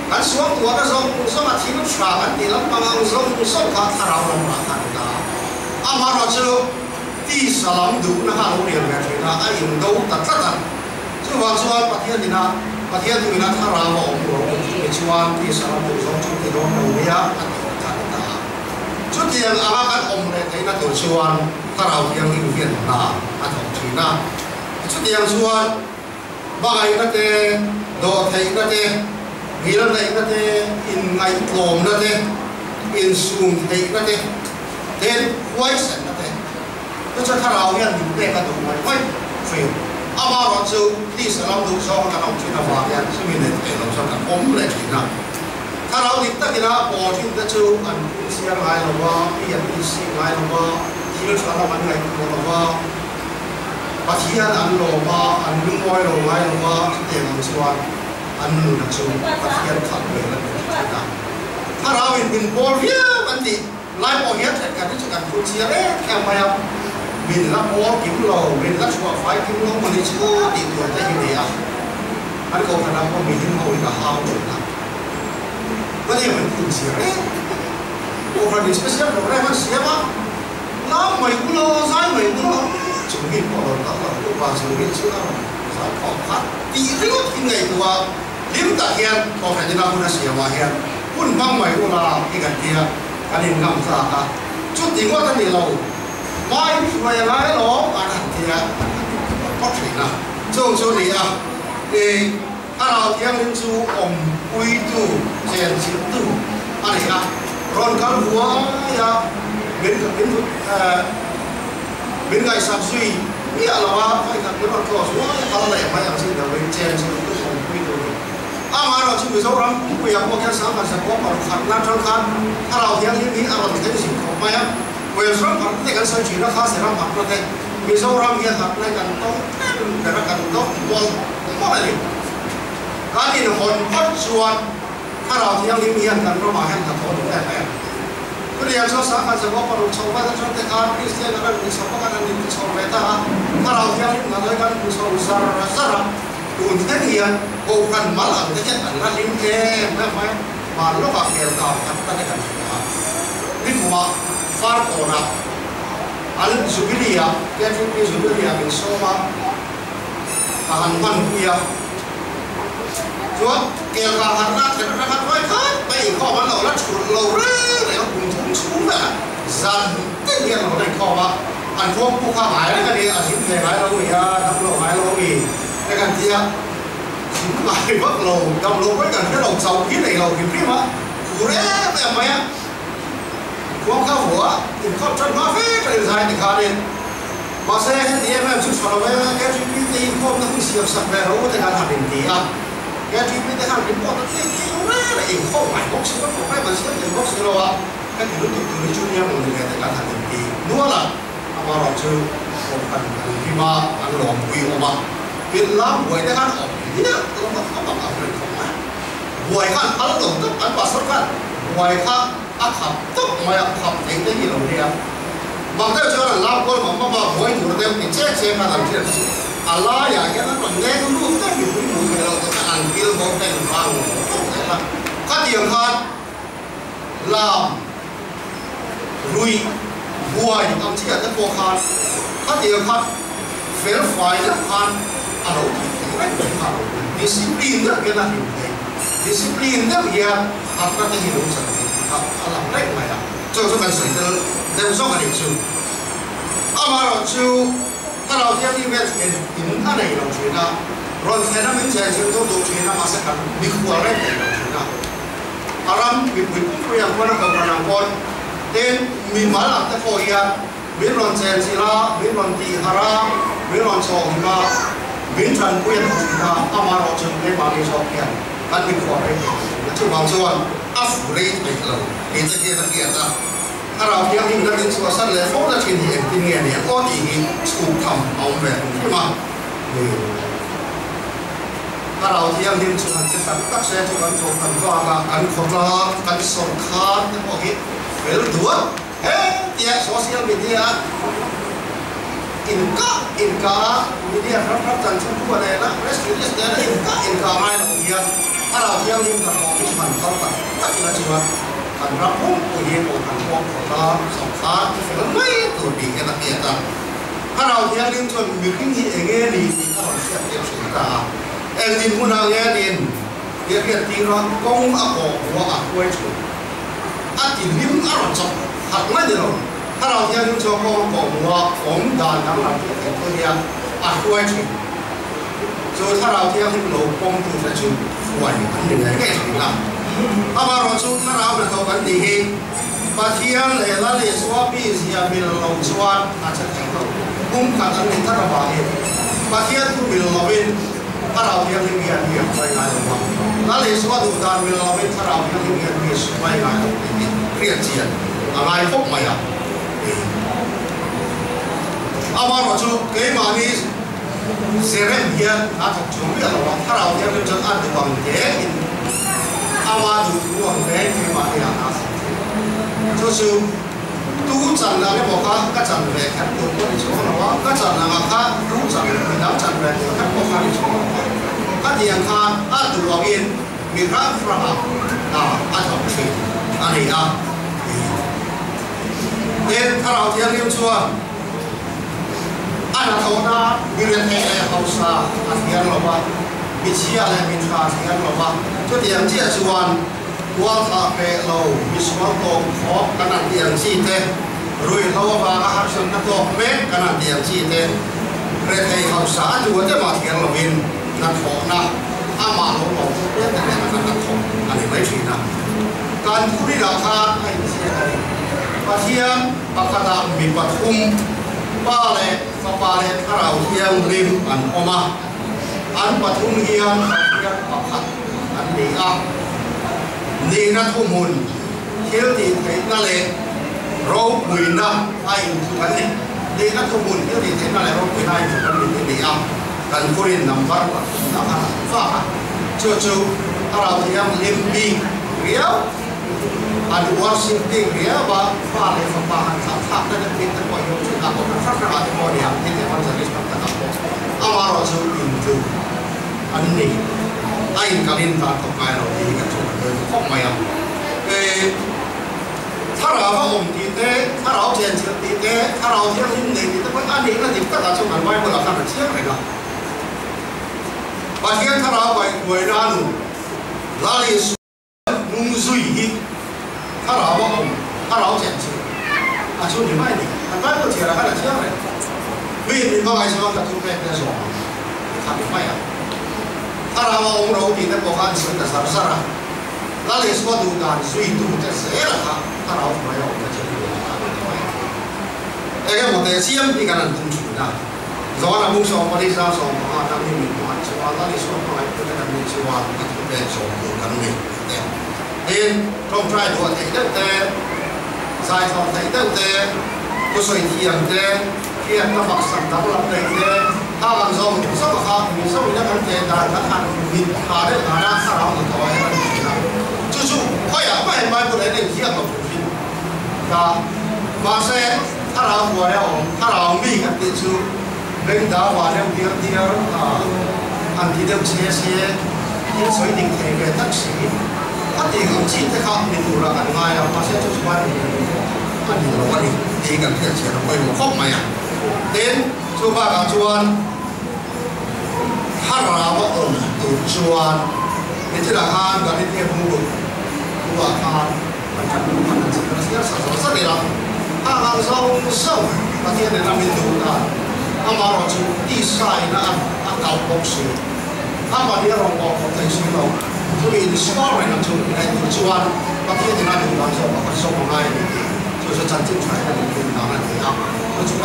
kan suang tua kan zong at hidup sah kan dalam kamang zong kat harau rakyat amar aja di salam du na halu dia bercerita ayam do tak cuman patian dina patian tu ina thara mo cuman di salam du song cuti do na dia tak cuti yang akan mereka ina tu cuman thara yang ingin na atau cina cuti yang cuman bagai nate do thai nate gilan nate in ngai klom nate in sung thai nate then why sen nateก็จะถ้าเราเนี่ยดูเด็กกันดูไม่ฟิลอามาเราจะที่สลับดูซ้อมกันเอาชีวิตฟ้าเนี่ยซึ่งมีเด็กเราชอบกันผมเลยทีนะถ้าเราดิบตะกี้นะพอที่จะจูอันเสียงไงหรือว่าที่ยังมีสิ่งไงหรือว่าที่เราชอบมันไงหรือว่าปัจจัยอันหรือว่าอันนุ่งไว้หรือไงหรือว่าที่เด็กเราชอบอันนุ่งจะจูปัจจัยขัดเลยนะถ้าเราเป็นบอลเยอะมันดิไล่บอลเยอะแต่การที่จะการพูดเสียเอ๊ะแค่ไม่เอาบินละโม่กิมโลบินละชัวไฟกิมโลมันนี่ชัวติดตัวแต่ยังไงอ่ะอันก็ขนาดว่ามีหินเอาอีกห้าวจุดนะก็ที่มันคุณเสียเอ๊ะโอ้คนนี้สเปเชียลโปรแกรมมันเสียมั้งน้ำไม่กุโลสายไม่กุโลจุดนี้พอเราตัดเราลูกบาจุดนี้ชื่อเราสายขอบพัดตีเรื่องที่ไงตัวลิ้มตะเคียนพอแผ่นดินเราคุณเสียมาเฮียคุณบ้างไม่กุลาอีกันเดียกันเองงำซาค่ะจุดที่ว่าท่านนี่เราไม่ช่วยอะไรหรอกอันนั้นเดียก็ถึงนะช่วงนี้อ่ะถ้าเราเที่ยงจูอมอุยตูเจนสิตูอันนี้อ่ะร้อนกันหัวอย่าเป็นไงสับซุยนี่อะไรวะไอ้กันเป็นร้อนก็หัวอะไรมาอย่างสิ่งเดียวเป็นเจนสิตูอมอุยตูมาเราชิมไปสักครั้งกูอยากบอกแค่สามพันสักว่าเราขันน้ำจนขันถ้าเราเที่ยงนี้อร่อยที่สิ่งของไม่อ่ะเวลส์รัมพันธุ์กันใช้ชีวิตข้าเสียรัมพันธุ์ประเทศมิโซรัมเฮียหักในกันต้องแต่ละกันต้องบอลก็อะไรการที่หนึ่งคนชวนถ้าเราที่ยังลิ้มเฮียกันเรามาให้ถัดทอดได้ไหมก็เรียนชอบสาขาเฉพาะคนชาวบ้านชาวเทคานคริสเตียนนั้นมีชาวบ้านนั้นมีชาวเวต้าถ้าเราที่ยังลิ้มกันเลยกันมีชาวสารดูที่เฮียโอ้กันมาหลังที่จะอันนั้นลิ้มแก่ไม่ไหมมาโลกเกี่ยวกับกันตั้งแต่กันลิ้มว่าฟาร์โอนะอันจุบิลียแกจุบิลียเป็นโซมาอาหารมันกุยชัวเกี่ยวกับอาหารนักเรียนนักไว้ครับไปข้อมันเราละชุดเราเร่เราคุ้มทุ่งชุ่มแบบจันที่เรียนเราได้ข้อว่าอันพวกผู้ค้าหายแล้วก็ดีอาชีพหายเราอีกทำเราหายเราอีกในการที่จะสิ่งหายพวกเราดำรงไว้กันที่เราเสาที่ไหนเราคิดพี่ว่ากูเร่แบบไหนพวกข้าหัวถึงข้าวจนมาเฟ้ไปใส่ในคาเดนมาเซ่ให้ดีแม่ชุดสารวัตรแกจุดนี้ตีพวกนักเสียบสักแม่รู้แต่การทำเป็นดีอ่ะแกจุดนี้แต่การเป็นพวกนักเสียบเว้ยอะไรอีกข้อหมายพวกสิ่งพวกไม่มันเสียบพวกสิ่งเราอ่ะแค่ถึงจุดนี้จุดนี้มันเลยแต่การทำเป็นดีนัวละเอามาเราเจอคนกันที่มาอันหลงวิวมาเป็นล้ำหวยแต่การออกเนี่ยเราต้องเขาต้องเอาเรื่องของมันหวยกันอันหลงต้องอันปัสสาวะหวยกันอาขับต้องมาขับเองได้ยี่เราเนี่ยบางทีเจอหลับก็มาหวยถูกเต็มเจ๊เจ๊มาทำเช่นอะไรอย่างเงี้ยนั่นมันแน่รู้ได้อยู่ที่มือเราแต่อ่านกิลบอกได้ฟังข้าเดียวกันลามลุยบัวอยู่ตรงที่จะโฟกัสข้าเดียวกันเฟลไฟแล้วกันอารมณ์ที่ไม่เป็นอารมณ์ดิสซิปลินเนี่ยเป็นอะไรดิสซิปลินเนี่ยapa yang hidup seperti alam lain macam contoh kan cerita dan soal itu amaran itu kalau dia lihat ini ada yang cerita orang sana mencari contoh cerita masakan di kuala itu cerita aram mi pui pui yang kona kau kana kon ten mi malak ta ko ya min ron chen sila min ron ti hara min ron so hima min tran pui yang na amaro chung ne ma ni so kya kan mi ko ai chu bang chuan afre ai lo ni ta ke taถ้าเราเที่ยวที่นั่นเป็นส่วนสั้นเลยโฟล์ที่นี่ที่นี่เนี่ยก็ดีสูงทำเอาแบบนี้มาถ้าเราเที่ยวที่ส่วนที่ตัดตัดเส้นส่วนตรงกันก็การขดลาการส่งขาดโอเคเวลาดูเฮ้ยเดี๋ยวโซเชียลมีเดียอินกามีเดียรับจันทร์ชั่วโมงเลยนะเรสต์เดี๋ยวอินกาไม่เราเที่ยวถ้าเราเที่ยวที่ตัดออกที่มันเข้าตัดตัดที่ละส่วนการรับพุ่งตัวเองการพวกของเราสองขาเป็นไม่ตัวดีกันตะเกียบกันถ้าเราเที่ยวลิ้นชนมีขึ้นที่เองนี่ถ้าเราเทียบสุดตาเอ็งดินคุณเอาเงี้ยดินเรียกตีร้อนกงอ่ะโอ้หัวอ่ะกล้วยชุดอ่ะดินลิ้มอ่ะร้อนจับหักไม่เดือดถ้าเราเที่ยวลิ้นชนกงกงหัวผมด่านทั้งหลังที่เห็นตัวเนี้ยอ่ะกล้วยชุดส่วนถ้าเราเที่ยวลิ้นโลกงตัวจะชุดสวยอันหนึ่งไงแก่ชุดละอามาเราชุดถ้าเราเป็นตัวกันดีปะเทียนเลยละเลยสวาปีเสียบิลลงสวาอาจจะแข็งเราคุ้มกันอันนี้ถ้าเราบาเองปะเทียนทุบิลลวินถ้าเราเที่ยวที่มีอันเดียวไปไงเราละเลยสวาดูดานบิลลวินถ้าเราเที่ยวที่มีอันเดียวไปไงเราเรียนเจียนอะไรพบมาอย่างอามาเราชุดเกี่ยมานี้เสร็จเฮียอาจจะจุ่มเรื่องเราถ้าเราเที่ยวที่จะอันเดียวกันเด็กอามาดูตัวเด็กที่มาที่อาศัย就是都站那里莫卡，个站来看都不的错了哇，个站那个卡都站来到站来都看莫卡的错了哇，个地方卡啊都那边没看出来啊，啊头去，啊你啊，他老天领出啊，啊那头那没人来好啥，啊天了吧，没起啊来没查天了吧，这地方这是完。ว่าถ้าเป็นเรามีสมองโตขอขนาดเดียงชีเตรุ่ยเราว่าอาหารส่วนนั้นโตเม็ดขนาดเดียงชีเตเรื่องให้เขาสาดูว่าจะมาเทียนเราวินนักขอนะอามาลงหลงเรื่องแต่ละนักขออันนี้ไม่ใช่นะการพูดที่ราคาให้เสียอะไรปะเทียนปะกระดาษมีปะทุ่มป้าเล่ป้าเล่ถ้าเราเทียนริมอันออกมาอันปะทุ่มเทียนปะเทียนปะขัดอันนี้อ่ะนี่นักทุ่มหุ่นเที่ยวที่ไหนนั่นเลยเราคุยนะไอ้ทุกคนนี่นักทุ่มหุ่นเที่ยวที่ไหนนั่นเลยเราคุยนะไอ้ทุกคนนี่ดีอ่ะกันคุยนำฟังนะครับฟ้าจู่ๆถ้าเราเที่ยวเลี้ยงปีเรียวอันวัดสิ่งที่เรียวว่าฟ้าเลยฟ้าหันทับทับนั่นเป็นตัวอย่างที่เราต้องฟังเราที่โมเดลที่เราจะได้ทำนะครับอามาเราจะอินดูอันนี้ไอ้การอินทาตกไปเราดีกันทุกคนข้อหมายถ้าเราว่าองค์ตีเต้ถ้าเราเจนเชื่อตีเต้ถ้าเราเที่ยวที่หนึ่งแต่ว่าอันนี้ก็ติดตั้งแต่ช่วงนั้นไว้เมื่อเราทำเป็นเชื่อเลยนะบางทีถ้าเราไปหวยนาหนูลาลีสุนุ่งซุยถ้าเราว่าองค์ถ้าเราเจนเชื่ออาช่วงนี้ไม่ดีแต่ไม่ก็เชื่อแล้วก็เชื่อเลยวิ่งก็ไม่เชื่อแต่ทุกเพศเป็นสองทำไม่ได้ถ้าเราว่าองค์เราตีแต่พวกอันสุดแต่สารสารนั่นเลยสวัสดิ์การสุยดูแต่เสียละครับถ้าเราไม่เอาแต่เชื่อเลยเอ้ก็หมดแต่เสียมที่กันนั่นตุ้งชุดนะย้อนมุ่งส่งปฏิสัมพันธ์มาทำให้มีความชัวร์นั่นเลยสวัสดิ์การก็จะมีชัวร์ที่จะเป็นส่งดูกันนี่เอ็นต้องใช้ตัวเองแต่สายทองเองแต่ก็สวยเทียมแต่เทียมกับฝักสันดับลับเองถ้าเราส่งส่งข้าวมีส่งแล้วกันแต่ด่านนั้นหันมีหาได้หาหน้าถ้าเราตัวตัวให้มันดีนะจู่ๆเขาอยากไม่ไม่คนไหนเนี่ยเที่ยงกับผมพี่ก็มาเซ่ถ้าเราหัวแล้วถ้าเรามีกันติดจู่เป็นดาวว่าแล้วเดียวอันที่เดิมเสียที่สวยดิ่งเทเกตักสีถ้าดิ่งของจีนที่เขามีตัวละกันง่ายเรามาเซ่จู่ๆว่าอันนี้เราว่าดีกันเที่ยงเสียเราไปหัวข้อมาอย่างเด่นชาวบ้านกับชวนถ้าเราว่าตุนชวนในที่ละการกับในที่มุกตัวการมันจะเป็นมันจะเป็นสิ่งสักอย่างถ้าเราส่งประเทศในนั้นมีตัวการถ้ามาเราจะดีไซน์นะอันเก่าปกติถ้าวันนี้เราบอกของไทยชีวิตเรา就因少来人就来做完，把这些那地方说把收回来，就是真正出来的领导那地方，我就看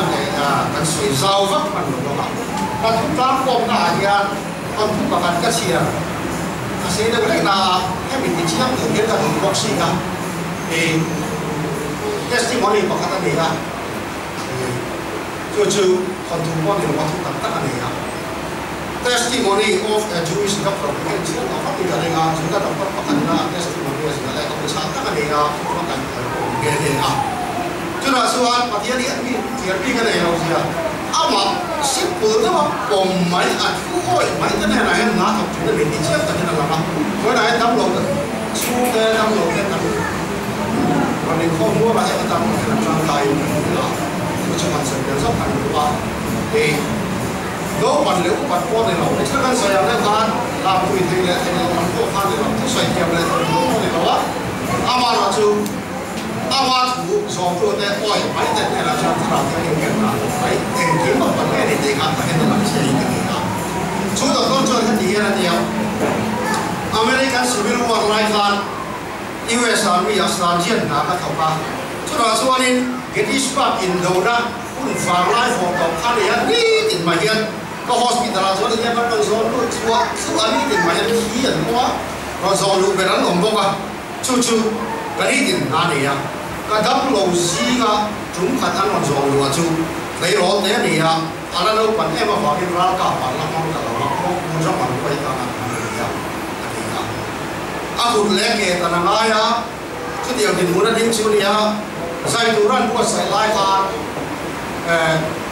跟水烧法看到嘛，但当光那呀，按不把看个钱，现在我来拿，还没这样子别的东西啊，testimony 把看到没啊？就看图光的我图看到没啊？ testimony of a Jewish doctor. So, apa yang ada yang sudah dapat pakaian testimony yang sudah ada bersama kan ya, makan gede ah. Jadi soal patian ini tiap kan ya usia. Ama simple tu apa? Mai aku mai tu ni nak nak tu ni mesti siap tak nak lama. Kau nak download, sudah download kan. Kalau ni kau mau macam apa download kan jangan lah. Macam mana sebenarnya sampai lupa. Nếu bạn nếu bạn qua này nó chắc chắn sẽ làm tùy thì là thì nó có khả năng nó sẽ kèm lại thì nó này nó ama là chú ama thủ xong rồi để coi mấy cái này là sao làm cái điều kiện là phải tìm kiếm một vấn đề để làm cái này là sẽ cái gì đó chú đầu tiên cho cái gì là nhiều American Civil War lại kan US Army Afghan chiến đã bắt đầu ba chú đó chú anh Gettysburg Indo cũng phá lại phòng tổng khá là đi tìm mà hiệnก็ hospital ส่วนนี้มันเป็นส่วนลูกส่วนนี้ถึงมาจะขี้อันว่าเราส่วนลูกเป็นอันหลงบอกว่าจู่ๆกันนี้ถึงนั่นเองก็ดับโลซีก็จุ่มขัดอันวันส่วนลูกจู่ในรถเนี่ยนี่อ่ะอันนั้นเราปั่นเอ็มมาฝากที่ร้านกับปั่นแล้วมันก็เรามันจะปั่นไปตามนั้นนี่อ่ะนี่อ่ะอาคุณเล็กเองแต่ละนายอ่ะชุดเดียวถึงมูลนิธิชุดนี้อ่ะใส่ตัวรันก็ใส่ลายตา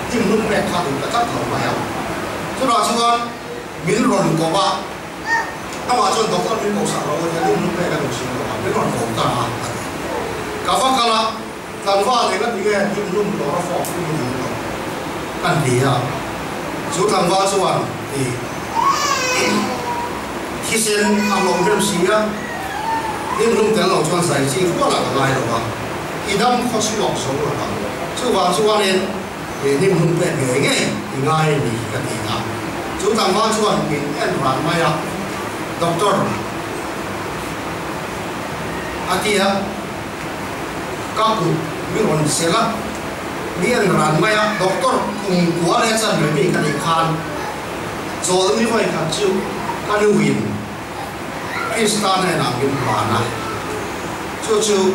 ที่นุ่มแม่ขาดก็จับถอดมาอ่ะso đó chúng ta miễn luận của bạn, các bạn chọn doctor miễn cầu sản rồi thì lúc lúc này là đồng chí của bạn miễn luận của ta, cả phần cả là làm vào thì nó bị cái những lúc đó nó phỏng cái gì đó, cần gì à, số làm vào số anh thì khi xem anh làm việc gì á, những lúc tiền lòng chọn sai chỉ có là cái này rồi, ít lắm khó xử lòng số rồi, số vào số anh nên thì những lúc về người nghe thì ngay thì cái gì đó chúng ta nói chuyện mình em làm mai à doctor atia các cụ mình còn sẽ là mình làm mai à doctor cùng của lẽ chân người mình cái gì khan rồi như vậy các chú các lưu hình Pakistan này là mình làm à chú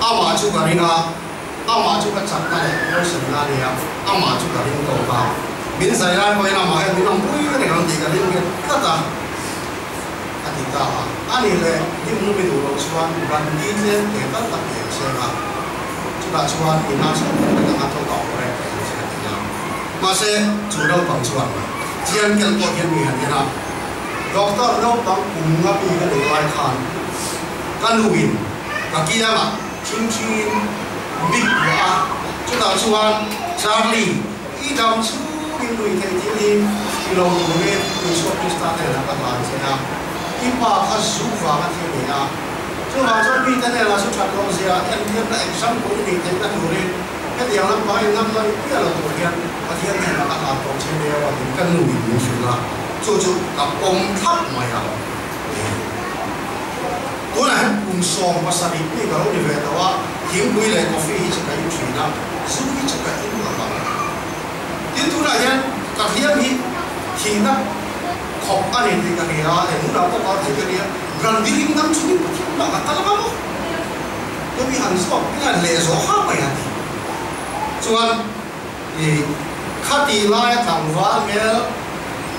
ama chú cái này ama chú cái chắc này nó sinh ra này ama chú cái này cầu vào mình sai ra coi là mà mình làm vui cái này làm gì cái này mình cắt à thì ta anh ấy là những người đủ lòng xuân gần đi trên để tất cả những chuyện mà chúng ta xuân thì nó sẽ được các thông đạo này mà sẽ chủ động bằng xuân thiên kiến của thiên mình như nào doctor đâu bằng cùng ngáp đi cái để lại khăn căn lùin cái kia mà chim big quá chúng ta xuân Charlie ít đồng mình nuôi thấy thì đi lâu rồi mình số Pakistan này là các bạn sẽ làm ít ba khá số và các thứ này à cho vào trong khi thế này là số chặt long gì à em biết là exam của mình thấy các thứ này cái điều lắm bao nhiêu năm rồi biết là tuổi hiện và hiện này là các bạn tổng trên đây là những cái nuôi mình phải là cho các ông thấp mày à tôi là cùng song và sa đi cái đó đi về đó hiểu quy lại coffee chỉ cái chuyện đó giúp chỉ cái chuyện đó tiến tu là nhân cả hiệp thì nó học anh em thì cái này là muốn đâu có thể cái này gần đi linh năm chút mà ta làm không tôi bị hành số cái là lệ số khác vậy à cho anh thì khát đi lại thằng vợ nghe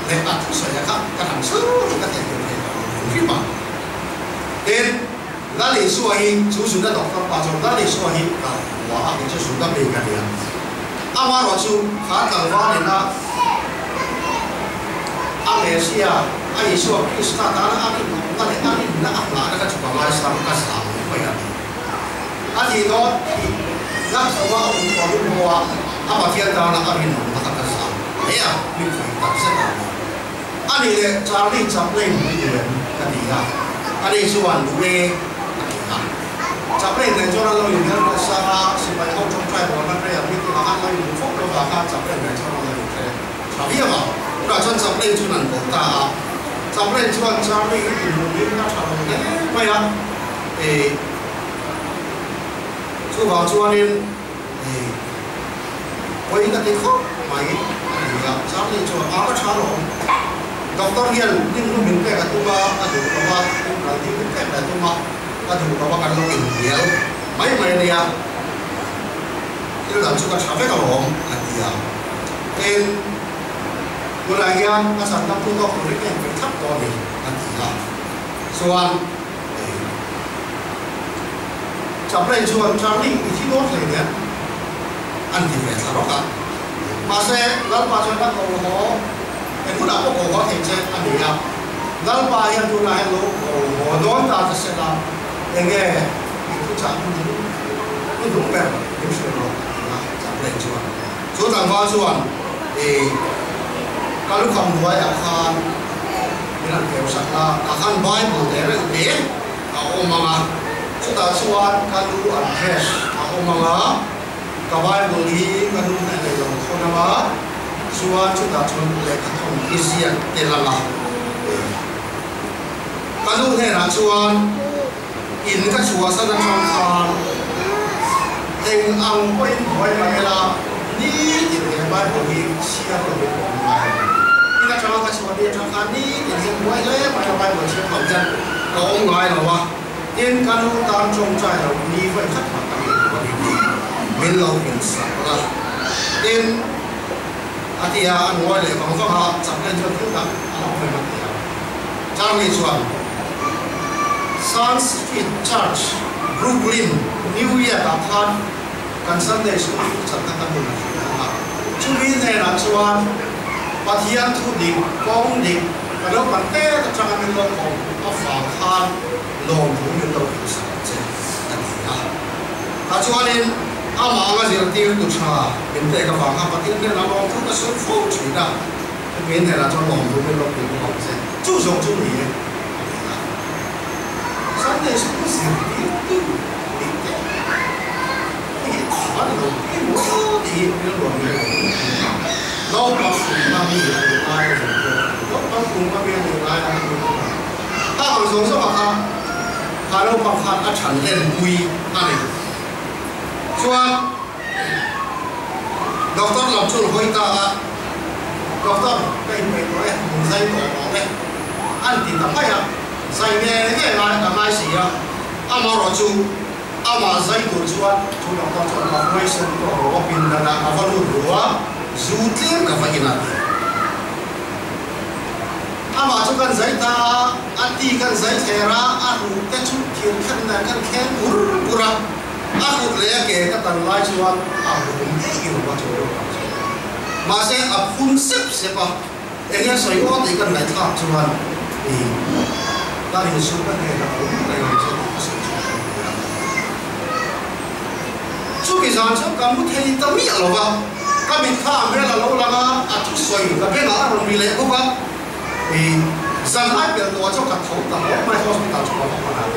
lệ ăn thuốc sợi khác cái thằng sữa thì cái tiền này không mà đến đã đi xua hi chú xuống đã đọc các bà chồng đã đi xua hi à wow cái chú xuống đã bị cái này ama rồi chú khá thằng vợ này là Malaysia ai xua Pakistan đó anh nó lại anh nó áp lại cái chụp lại sao cái sao vậy anh thì nó rất là ông có lúc mua ama thiên ta là anh nó cái sao thế à mình phải tập sẽ làm anh thì Charlie Chaplin cái gì à anh ấy xua anh đuôi Chaplin này cho nó dùng cái sao sự bài học trong trai của nó đây là biết là anh lấy một phút đâu và Chaplin này cho nó dùng cái sao biết mà đã chân sắp lên chú năn của ta chăm lên chuan chăm đi cái tiền mình nó chả được đấy mày à thì chú vào chuan nên thì quay cái tiếng khóc mày thì chăm lên chuan áo cái chả được doktor hiền nhưng nó mình cái tu ba ada tu ba cũng là tiếng cái là tu ba ada tu ba kan lo in dia mai này à cái làm cho cái chả phải cái hỏng là gì à nên người lại kia cái sản phẩm tu doctor cái phải thấp to đi là gì à soan chậm lên soan chậm đi chỉ tốt thôi nhé anh thì phải sao đó cả mà sẽ lát mà cho nó cầu họ cái thứ nào cũng có thể chơi anh đi à lát mà hiện tu này lo họ nói ta sẽ là cái cái thứ chậm nó đúng bèo đúng sự rồi chậm lên soan số thằng hoa soan thì cái lúc không đuổi à khanนี่นั่นเกี่ยวสักละอาคารไบเบิลเดี๋ยวเดี๋ยวเอาออกมาสุดท้ายส่วนการดูอันเทสเอาออกมากับไบเบิลนี้การดูในเรื่องคนนั้นว่าส่วนสุดท้ายส่วนเล็กทำอิสเซียนเดลละการดูในนั้นส่วนอินก็ส่วนสันนิษฐานเองเอาไปไว้ในละนี่ที่ในไบเบิลนี้เชื่อคนเป็นคนไทยนี่ก็จะมาส่วนเดียวกันนี่ที่เห็นไว้เลยไม่เอาไปเหมือนเชื่อคนจันก็องค์น้อยหรอวะเอ็นการรู้ตามจงใจเรามีไว้ขัดมากันอยู่วันนี้เป็นเราเป็นสัตว์ละเอ็นอาทิตย์อันน้อยเลยของเขาหาจับเล่นจนถึงกับเราเป็นมาเดียวจางในส่วน Sun Street Church Brooklyn New York อาคารกันสันเดย์สุดจัดตั้งแต่เมื่อไหร่ช่วงนี้ในรัชวานปัทยันทุดิกองดิกระโดดปันเต้ตะจังเป็นลมของอัฟาคานลมผู้มีลมสังเกตอันนี้นะปัจจุบันนี้อามาก็จะตีตุชาเป็นเตะกับฝั่งข้าปัทยันเนี่ยเราลองทุกข์สุดฟุ้งฉุยนะเป็นแต่ละจังลมผู้มีลมเป็นลมเส้นจู่สงจู่นี้สันเดย์สุดสิ่งที่ตู้ดิเตะที่ขวานลมที่หัวที่เป็นลมเป็นลมเราปรับปรุงมามีอะไรเราปรับปรุงมามีอะไรถ้าเราสงสัยว่าถ้าเราปรับปรุงอาชันเล่นมุยอะไรส่วนดร.หลับชุนหอยตาดร.ได้ไปด้วยมุนใจต่อเลยอันที่ทำให้ใส่เนี่ยเนี่ยนายกับนายเสียอามาเราจูอามาใจตัวชวนชวนดร.ชวนมาไม่สนตัวเราเป็นนั่นนะอาฟังรู้ว่าZutim kafaginat. Ama cukan zaita, ati kan zaitera, aku kecuk kiri kena kan ken pura. Aku lihat ke kata lai cuan, aku ini macam orang. Masih apun siapa? Dengan saya ikan naik cuan. Dari sukan ni aku dengan Cuki jangan kamu tadi tami alaba. Kami tham bela lo langa atu soi ka bela aron mi le ko ba zan hai bel to cho ka thau ta ho mai hospital cho ba pa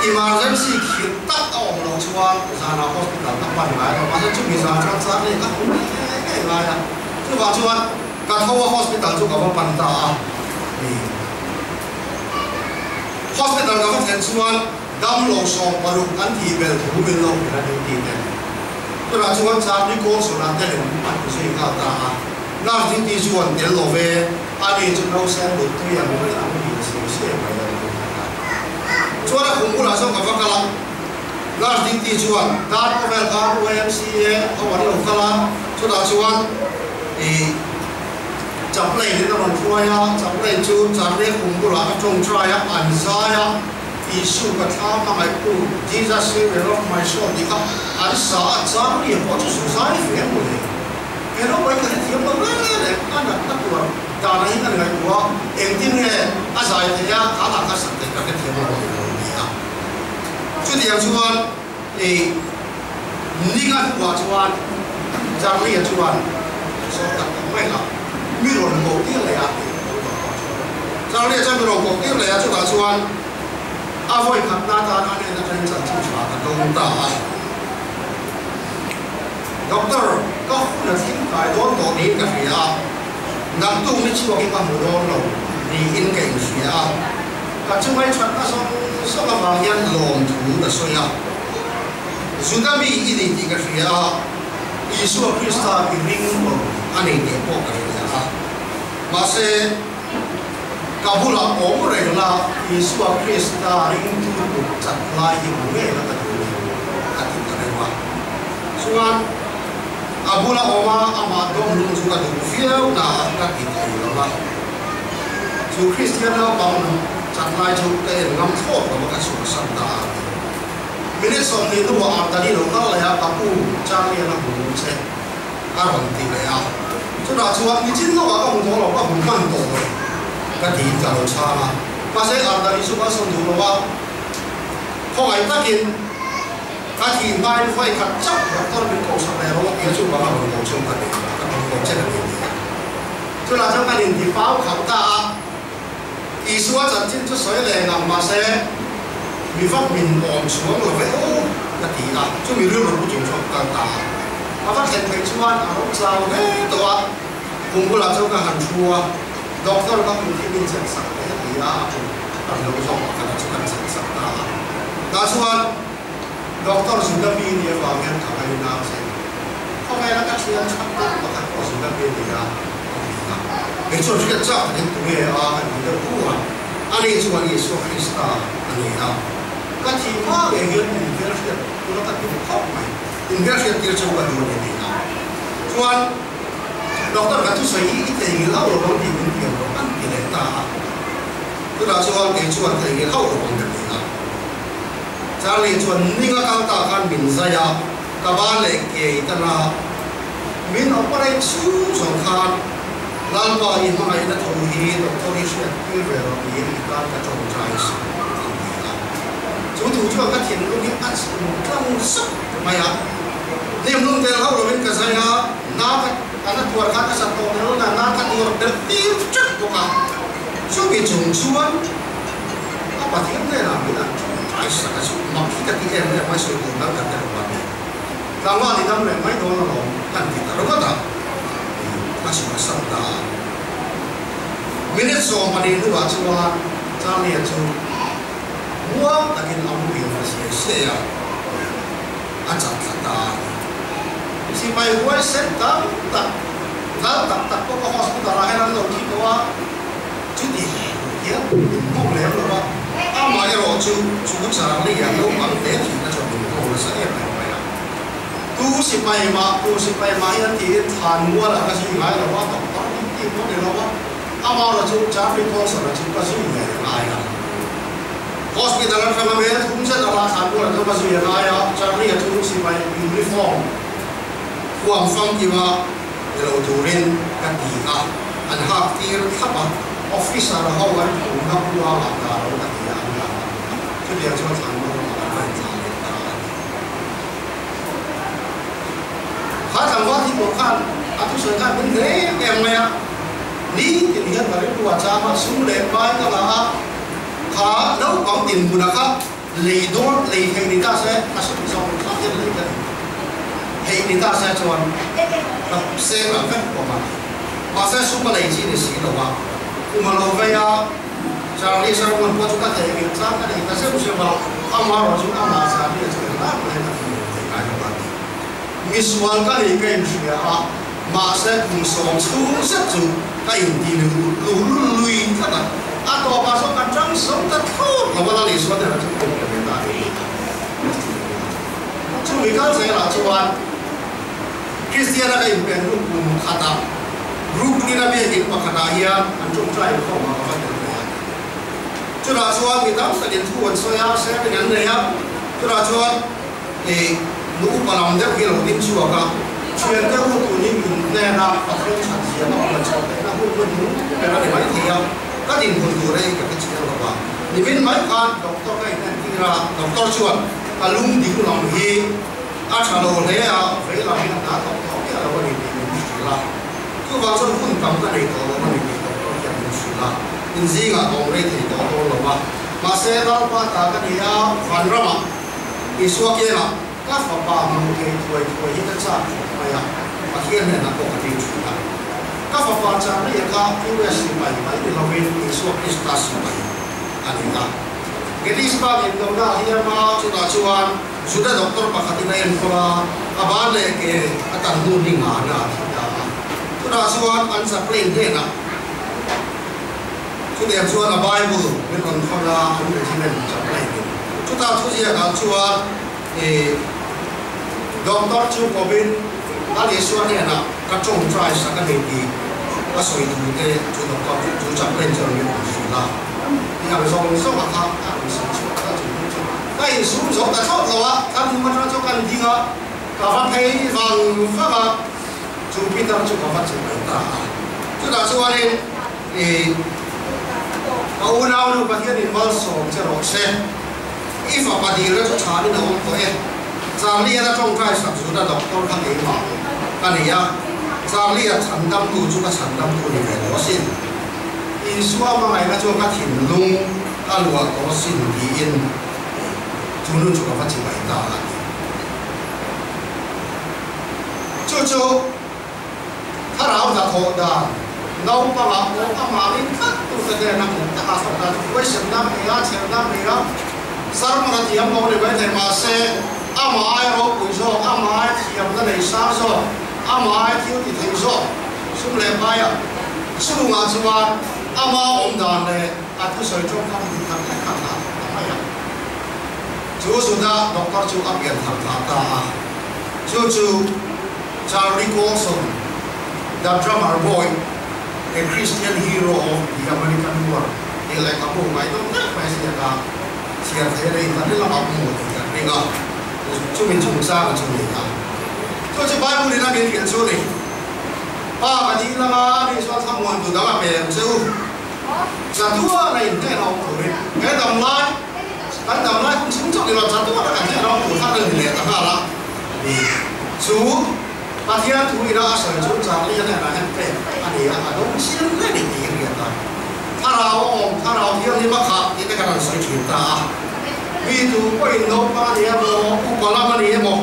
emergency khir ta ong lo chuan zana hospital ta pan mai ma sa chu mi sa cha ne ka ke la ya chu ba chuan ka thau hospital chu ka ba pan ta hospital ka ba then chuan dam lo song paru kan thi bel thu bel lo ka ni ti neตัวเราชวนชาวนี่โกสุนันเดินมันก็ช่วยข้าวตาหน้าที่ที่ชวนเดินโลเวอันนี้จุดเราเส้นบุตรที่ยังไม่ทำให้ดีเสียเสียไปเลยชวนเราคุ้มกุหลาบส่งกับฟังกันละหน้าที่ชวนด้านก็เป็นการUMCAเขาวันนี้เรากันละชวนเราชวนจับเลยที่ตะวันช่วยจับเลยจูจับเลยคุ้มกุหลาบจงใจอันซ่าIsu kata mengai pun Jesus save of my soul dikah ada saat zaman dia boleh susah ni film boleh. Kalau baik kita tiap mana ni anak tak tua, dah ni kan dengan tua, endingnya asal dia anak kasar kita tiap mana dia. Jadi yang cuan ni kan tua cuan, jangan dia cuan, so tak baiklah. Miron kau dia leh, jangan dia jangan miron kau dia leh cuan cuan. Avoid kat nada ane na kan chan chu cha ka dong ta doctor ko na thing kai don do ni ka ria nam tu ni chu ki ka mu don lo đi in cái gì à các chúng ấy chọn các số các vàng nhân lồng thủ là số ya chúng ta bị in đi cái gì à Yesus Kristus ring của anh ấy để bỏ cái gì à mà sẽ kabula ôm rồi là Yesus Kristus ring tu chặt lại những người là cái gì cái gì cái đó Suan abula oma ama dom lu suka du fiel na ka kitai lama su Christian na bang chat lai chu te ngam thok ba ka su santa minute som ni lu a ta ni lo ka la ya ka pu cha ni na hu che a ron ti le ya chu na chuan ni chin lo ka hu to lo ka hu man to ka ti ka lo cha ma pa se a ta ni su ka son du lo wa khong ai ta kin các thì mai phải khắc chắc và tôi bị cổ sập này rồi cái chuyện mà mình cổ trong cái cổ chết là gì cho là trong cái nền thì báo khảo ta Isua chẳng chính cho soi lệ ngầm mà sẽ bị phát mình ổn xuống rồi vậy ô cái gì à cho mình đưa vào chuyện trong càng ta mà phát hiện thấy chuan ở lúc sau hết đó cùng với là trong cái hành chùa doctor các mình thì mình sẽ sẵn cái gì à làm lâu trong cái chúng ta sẽ sẵn ta ta chuan Doktor sudah pilih bagian kakak yang saya. Kau kaya nak cuci yang cepat, maka kau sudah pilih ya. Itu juga cak itu dia ada kuat. Ani cuma Yesus Kristus ani ya. Kaci mah yang investasi, kalau tak dibuka mai, investasi tidak coba dulu dia. Cuman doktor kata saya itu yang lalu orang di India orang tidak tahu. Itu dah soal kecuali yang lalu orang tidak. Charlie chuan ninga kang ta kan min zaya ka ba le ke tana min operate chu song khan lal ba in ma ina thong hi doctor hi shet ki ve ro ni ka ka chong chai s chu tu chu ka thin lu ni at tang sak ma ya nem lung tel ha ro min ka zaya na ka ana tuar ka sa to no na ka tuar del ti chak ko ka chu bi chung chuan apa thiam ne la mi na ai sa ka su ma ki ka ti em ne mai su ko na ka ta ba ni la ma ni dam le mai do na lo kan ti ta ro ta ma su ma sa ta minute so ma ni lu ba chu wa cha ni chu wa ta kin am bi fa se ya a cha ta si mai wa se ta ta ta ko ko hospital ra ha lo ki ko wa chu ti ya ko le lo ba mà cái lộ chú cũng sáng đi ăn lúc bằng thế thì nó cho mình cô là sẽ em này vậy à tu sĩ bay mà hiện thì thàn mua là cái gì ngay là quá tổng tổng những cái này nó quá mà là chú trả phí thôi rồi chú cái gì này ai à hospital là cái mà cũng sẽ là thàn mua là cái gì này à trả phí là chú sĩ bay uniform quang phong thì mà lộ tu lên cái gì à anh học thì thấp à officer là họ vẫn cũng học qua làm cả rồi cái gì à cho dia cho thằng nó phải trả tiền ta. Khá thằng đó thì một khăn, tôi sửa khăn bên thế em nghe, lý thì hiện tại cái quả cha mà xuống đẹp vai nó là khá đâu có tiền của nó khác, lấy đốt lấy hay người ta sẽ ta sẽ xong khác trên lấy cái hay người ta sẽ cho anh xe là phép của mà sẽ xuống cái lấy chi để xí đâu mà, mà lâu về à Charlie saya pun buat juga tadi kita kan kita sebab amar juga amar sahaja itu lah boleh nak lagi. Misal kali kain sudah masa musuh setu kain di lui kata atau pasukan jang sempat kau kalau lagi sudah ada cukup kita. Cuma kalau saya lah cuman Kristian ada yang berhukum kata grup ni nabi yang pakanahian anjung try kau makan. Cho ra chuan người ta sẽ điện thoại xoay áo sẽ cái ngắn này á cho ra chuan thì lũ bà làm đẹp kia là tin chùa cả chuyện cái hút tụi mình nè là bắt đầu sản xuất nó là cho cái nó hút bênนู้cái nó để máy thì á các tiền hút tụi đây cái chuyện là bà thì bên máy can doctor cái này thì là doctor chuan cả lung thì cũng làm gì à trả lời thế à phải làm cái nào doctor cái là cái gì mình là cứ vào trong hút cầm cái này đó là mình doctor cái mình là in zinga tong rei thì to to lo ma se dal pa ta ka dia van rama iswa ke na ka fa pa mu ke thoi hi ta cha ma ya a hian ne na ko ka ti chu ta ka fa pa cha ne ka US pai mai ni lovin isu Kristus pai ani ka Gettysburg in dona hiya ma chuta chuan sudah doktor pakhatina en kola abale ke atan nu ni nga na chuta chuan an sa plain de na chuta chuan a Bible min on khola an regimen sa plain chuta chu sia ka chuan doktor chu covid ali suan ni na ka chong try sa ka ni ti ka soi tu te chu doktor chu sa plain cho ni su la ni a so so ka ka cái số số đã thốt rồi á, các thứ mà cho cần gì á, cả phát thấy vàng phát mà chú biết đâu chú có phát triển được ta, chú đã cho nên thì ông nào đâu bắt hiện vào sổ cho nó xem, if mà bắt đi rồi chú查đi đâu có em, trang lý là trong cái sản xuất là đọc tôi không thấy mà, cái này á, trang lý là sản đam tu chú cái sản đam tu này phải có xin, in số mà ngày là chú cái thiền lung, cái luật có xin thì in chú luôn chú có phát triển bài ta là chú thà nào đã thọ đã nấu bằng áo mà mình cắt tu sẽ để nằm ta cả sáu ta với xem năm này á xem năm này á sáng mà thì em nói để bây giờ mà sẽ mà ai học buổi rồi mà ai thì em đã lấy sáng rồi mà ai thiếu thì thiếu rồi xung lên bài à xung ngã xung mà ông đàn này tôi sẽ cho các bạn tham khảo chú sudah dokter chú agen harta chú Charlie Colson, the drummer boy, a Christian hero of the American war. Dia like apa mai tu tak masih ada siapa hari ini tak ada apa pun dengar. Chú mình chúng sang chú mình chú Bible ni nak bikin chú ni. Cái gì là đi soal samuan tu dah apa chú. Satu orang ini nak tu ni. Cái tầm lai kan tầm lai cũng sống trong điều là satu orang kan dia orang tu tak ada ni tak ada. Chú mà thiên thú ý đó sở chú trang lý này là hết phép anh ấy là đông xin lên định ý nghĩa ta thà nào thiên đi mắc hạt thì cái cần phải chuyển ta vì thú có in đâu mà đi em mò cũng có làm anh mò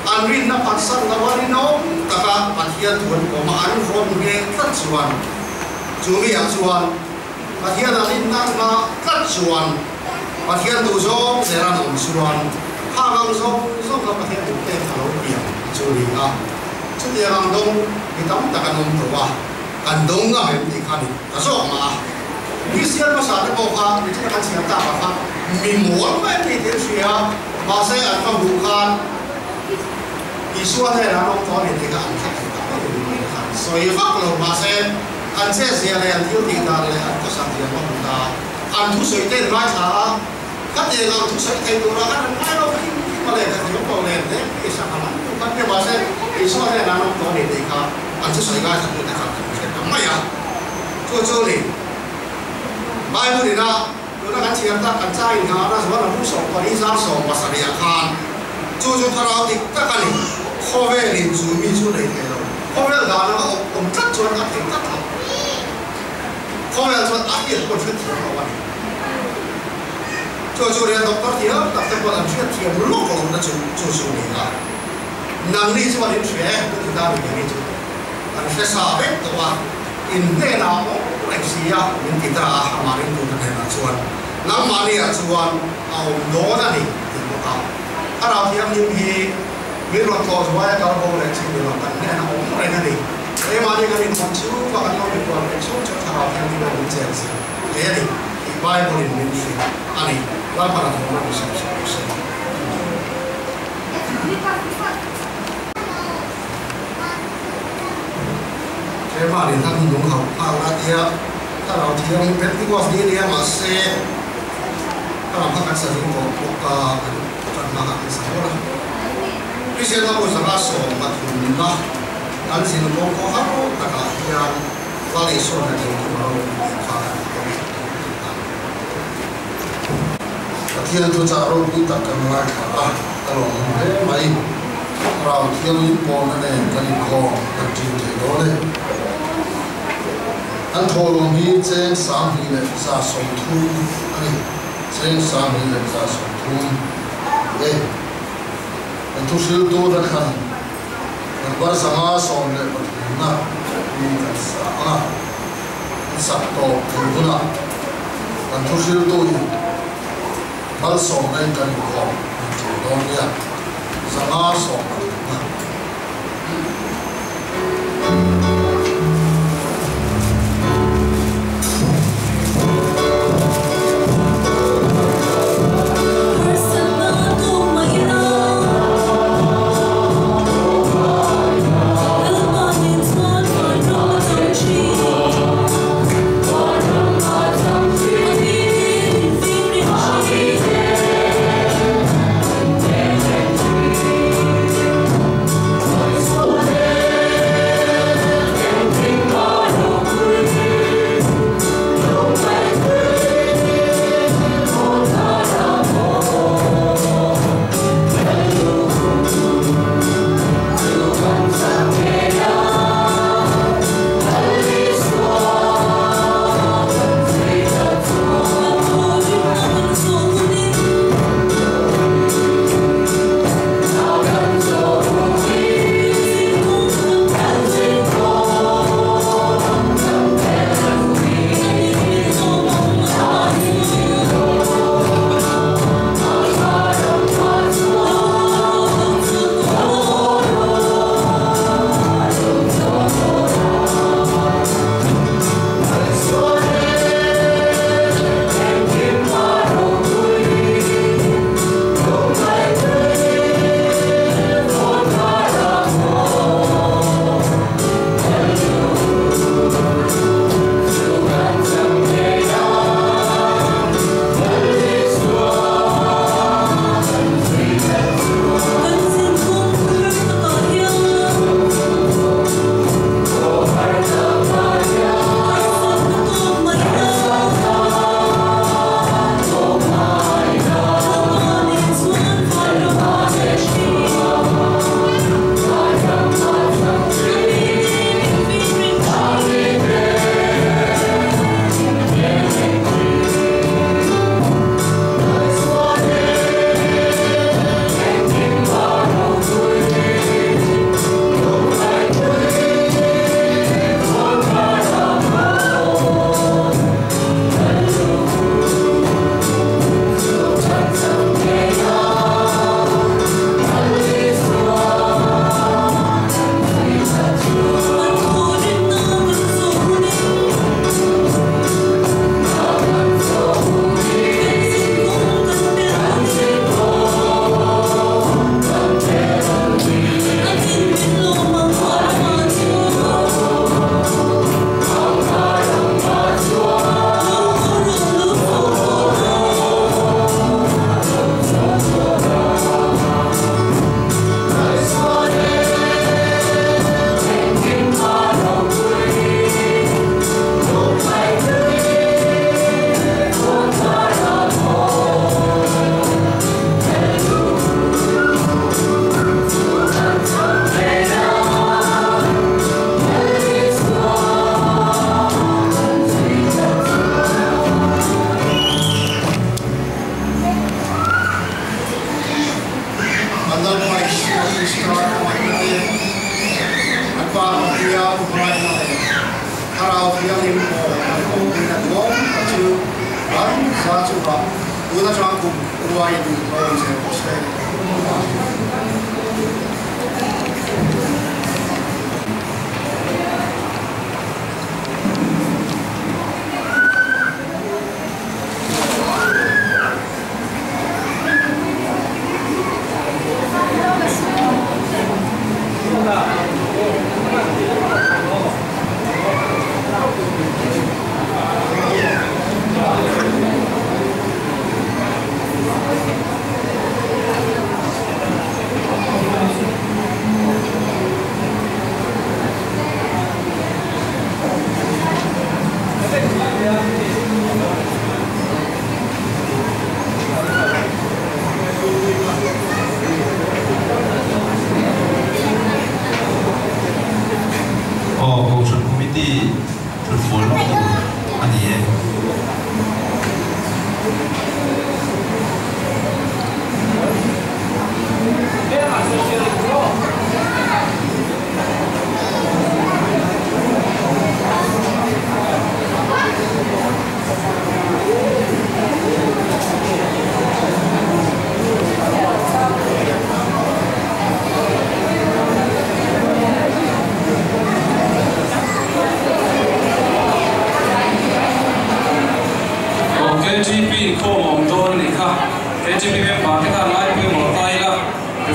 anh rin nó phát sinh là anh nó tất cả mà thiên thú của mà anh phong nghe rất chuẩn chú ý à chuẩn mà thiên là rin nó mà rất chuẩn mà thiên thú số sẽ là một chuẩn hàng hàng số là mà thiên thú tên là lâu điểm chú ý à chú ý rằng đông thì tấm ta cần nông thổ à cần đông à mình thì khăn ta rõ mà đi xem mà sao để bảo ha thì chúng ta xem ta bảo ha mình muốn vậy thì thế gì à mà sẽ ăn không đủ khăn thì xua thế là nông thổ thì cái ăn khác rồi phát rồi mà sẽ ăn sẽ gì là ăn thiếu thì ta lại ăn có sản phẩm mà chúng ta ăn thu sợi tên mai thả các nhà làm thu sợi thay đồ ra ăn mai đâu mà lại cái thiếu cầu này đấy cái sản phẩm kan dia bahasa isu ada nama kau ni mereka anjur saya satu dekat kamu ya cucu ni Bible ni nak kita kan cerita kan cai ni ada sebuah buku kau ni sahso bahasa dia kan cucu kalau kita kan ni kau ni cumi cumi ni kau ni dah nak cat cuan kat tingkat kau ni cuan akhir kau cuci kau ni cucu dia doktor dia tak tempat anjur dia belum kalau nak cucu ni lah năng力是我哋学，都知道你嘅做。但係沙bek嘅話，因咩嗱我歷史啊，因其他啊，馬來都係嗱做，嗱馬來啊做，後攞得嚟點講啊？ถ้าเราเทียบนิ้วพีมีรถโทรสมัยเราโบราณสิ่งนี้เราตั้งแน่นอนอะไรนั่นเองเอ้มาดีกันเป็นคนชูว่ากันเราเป็นคนเป็นชูถ้าเราเทียบนิ้วเป็นเจนส์เฮ้ยนี่อีกใบบริเวณนี้อันนี้เราพนันเราไม่ใช่มาเรียนทางหลวงเขาพาเราเที่ยวถ้าเราเที่ยวเป็นที่ว่าที่เรียนมาเซ่ถ้าเราพักกันสักนิดก็พวกจันมาหักสักหน่อยพิเศษเราจะมาส่งมาถึงนะการสิ่งของเขาเขาแต่ละอย่างว่าในส่วนในที่เราพากันเที่ยวจุดจารุพิตกันมาตลอดเลยไม่เราเที่ยวญี่ปุ่นนั่นเองกันอีกคนกันจริงเที่ยวเลยอันโทรมีเจนสามปีเลยสะสมทุนอันนี้เจนสามปีเลยสะสมทุนอันทุกสิ่งตัวนั้นกันว่าสามารถสอนเลยปฏิบัติมีกัน sa sakto tuna kan thusil tu mal som nai kan ko don ya sanga som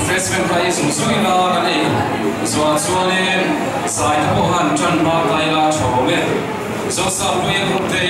refreshment kai sung sung ina kan ei so chuanin sai ta po han chan ba kai la chome so sa pui group te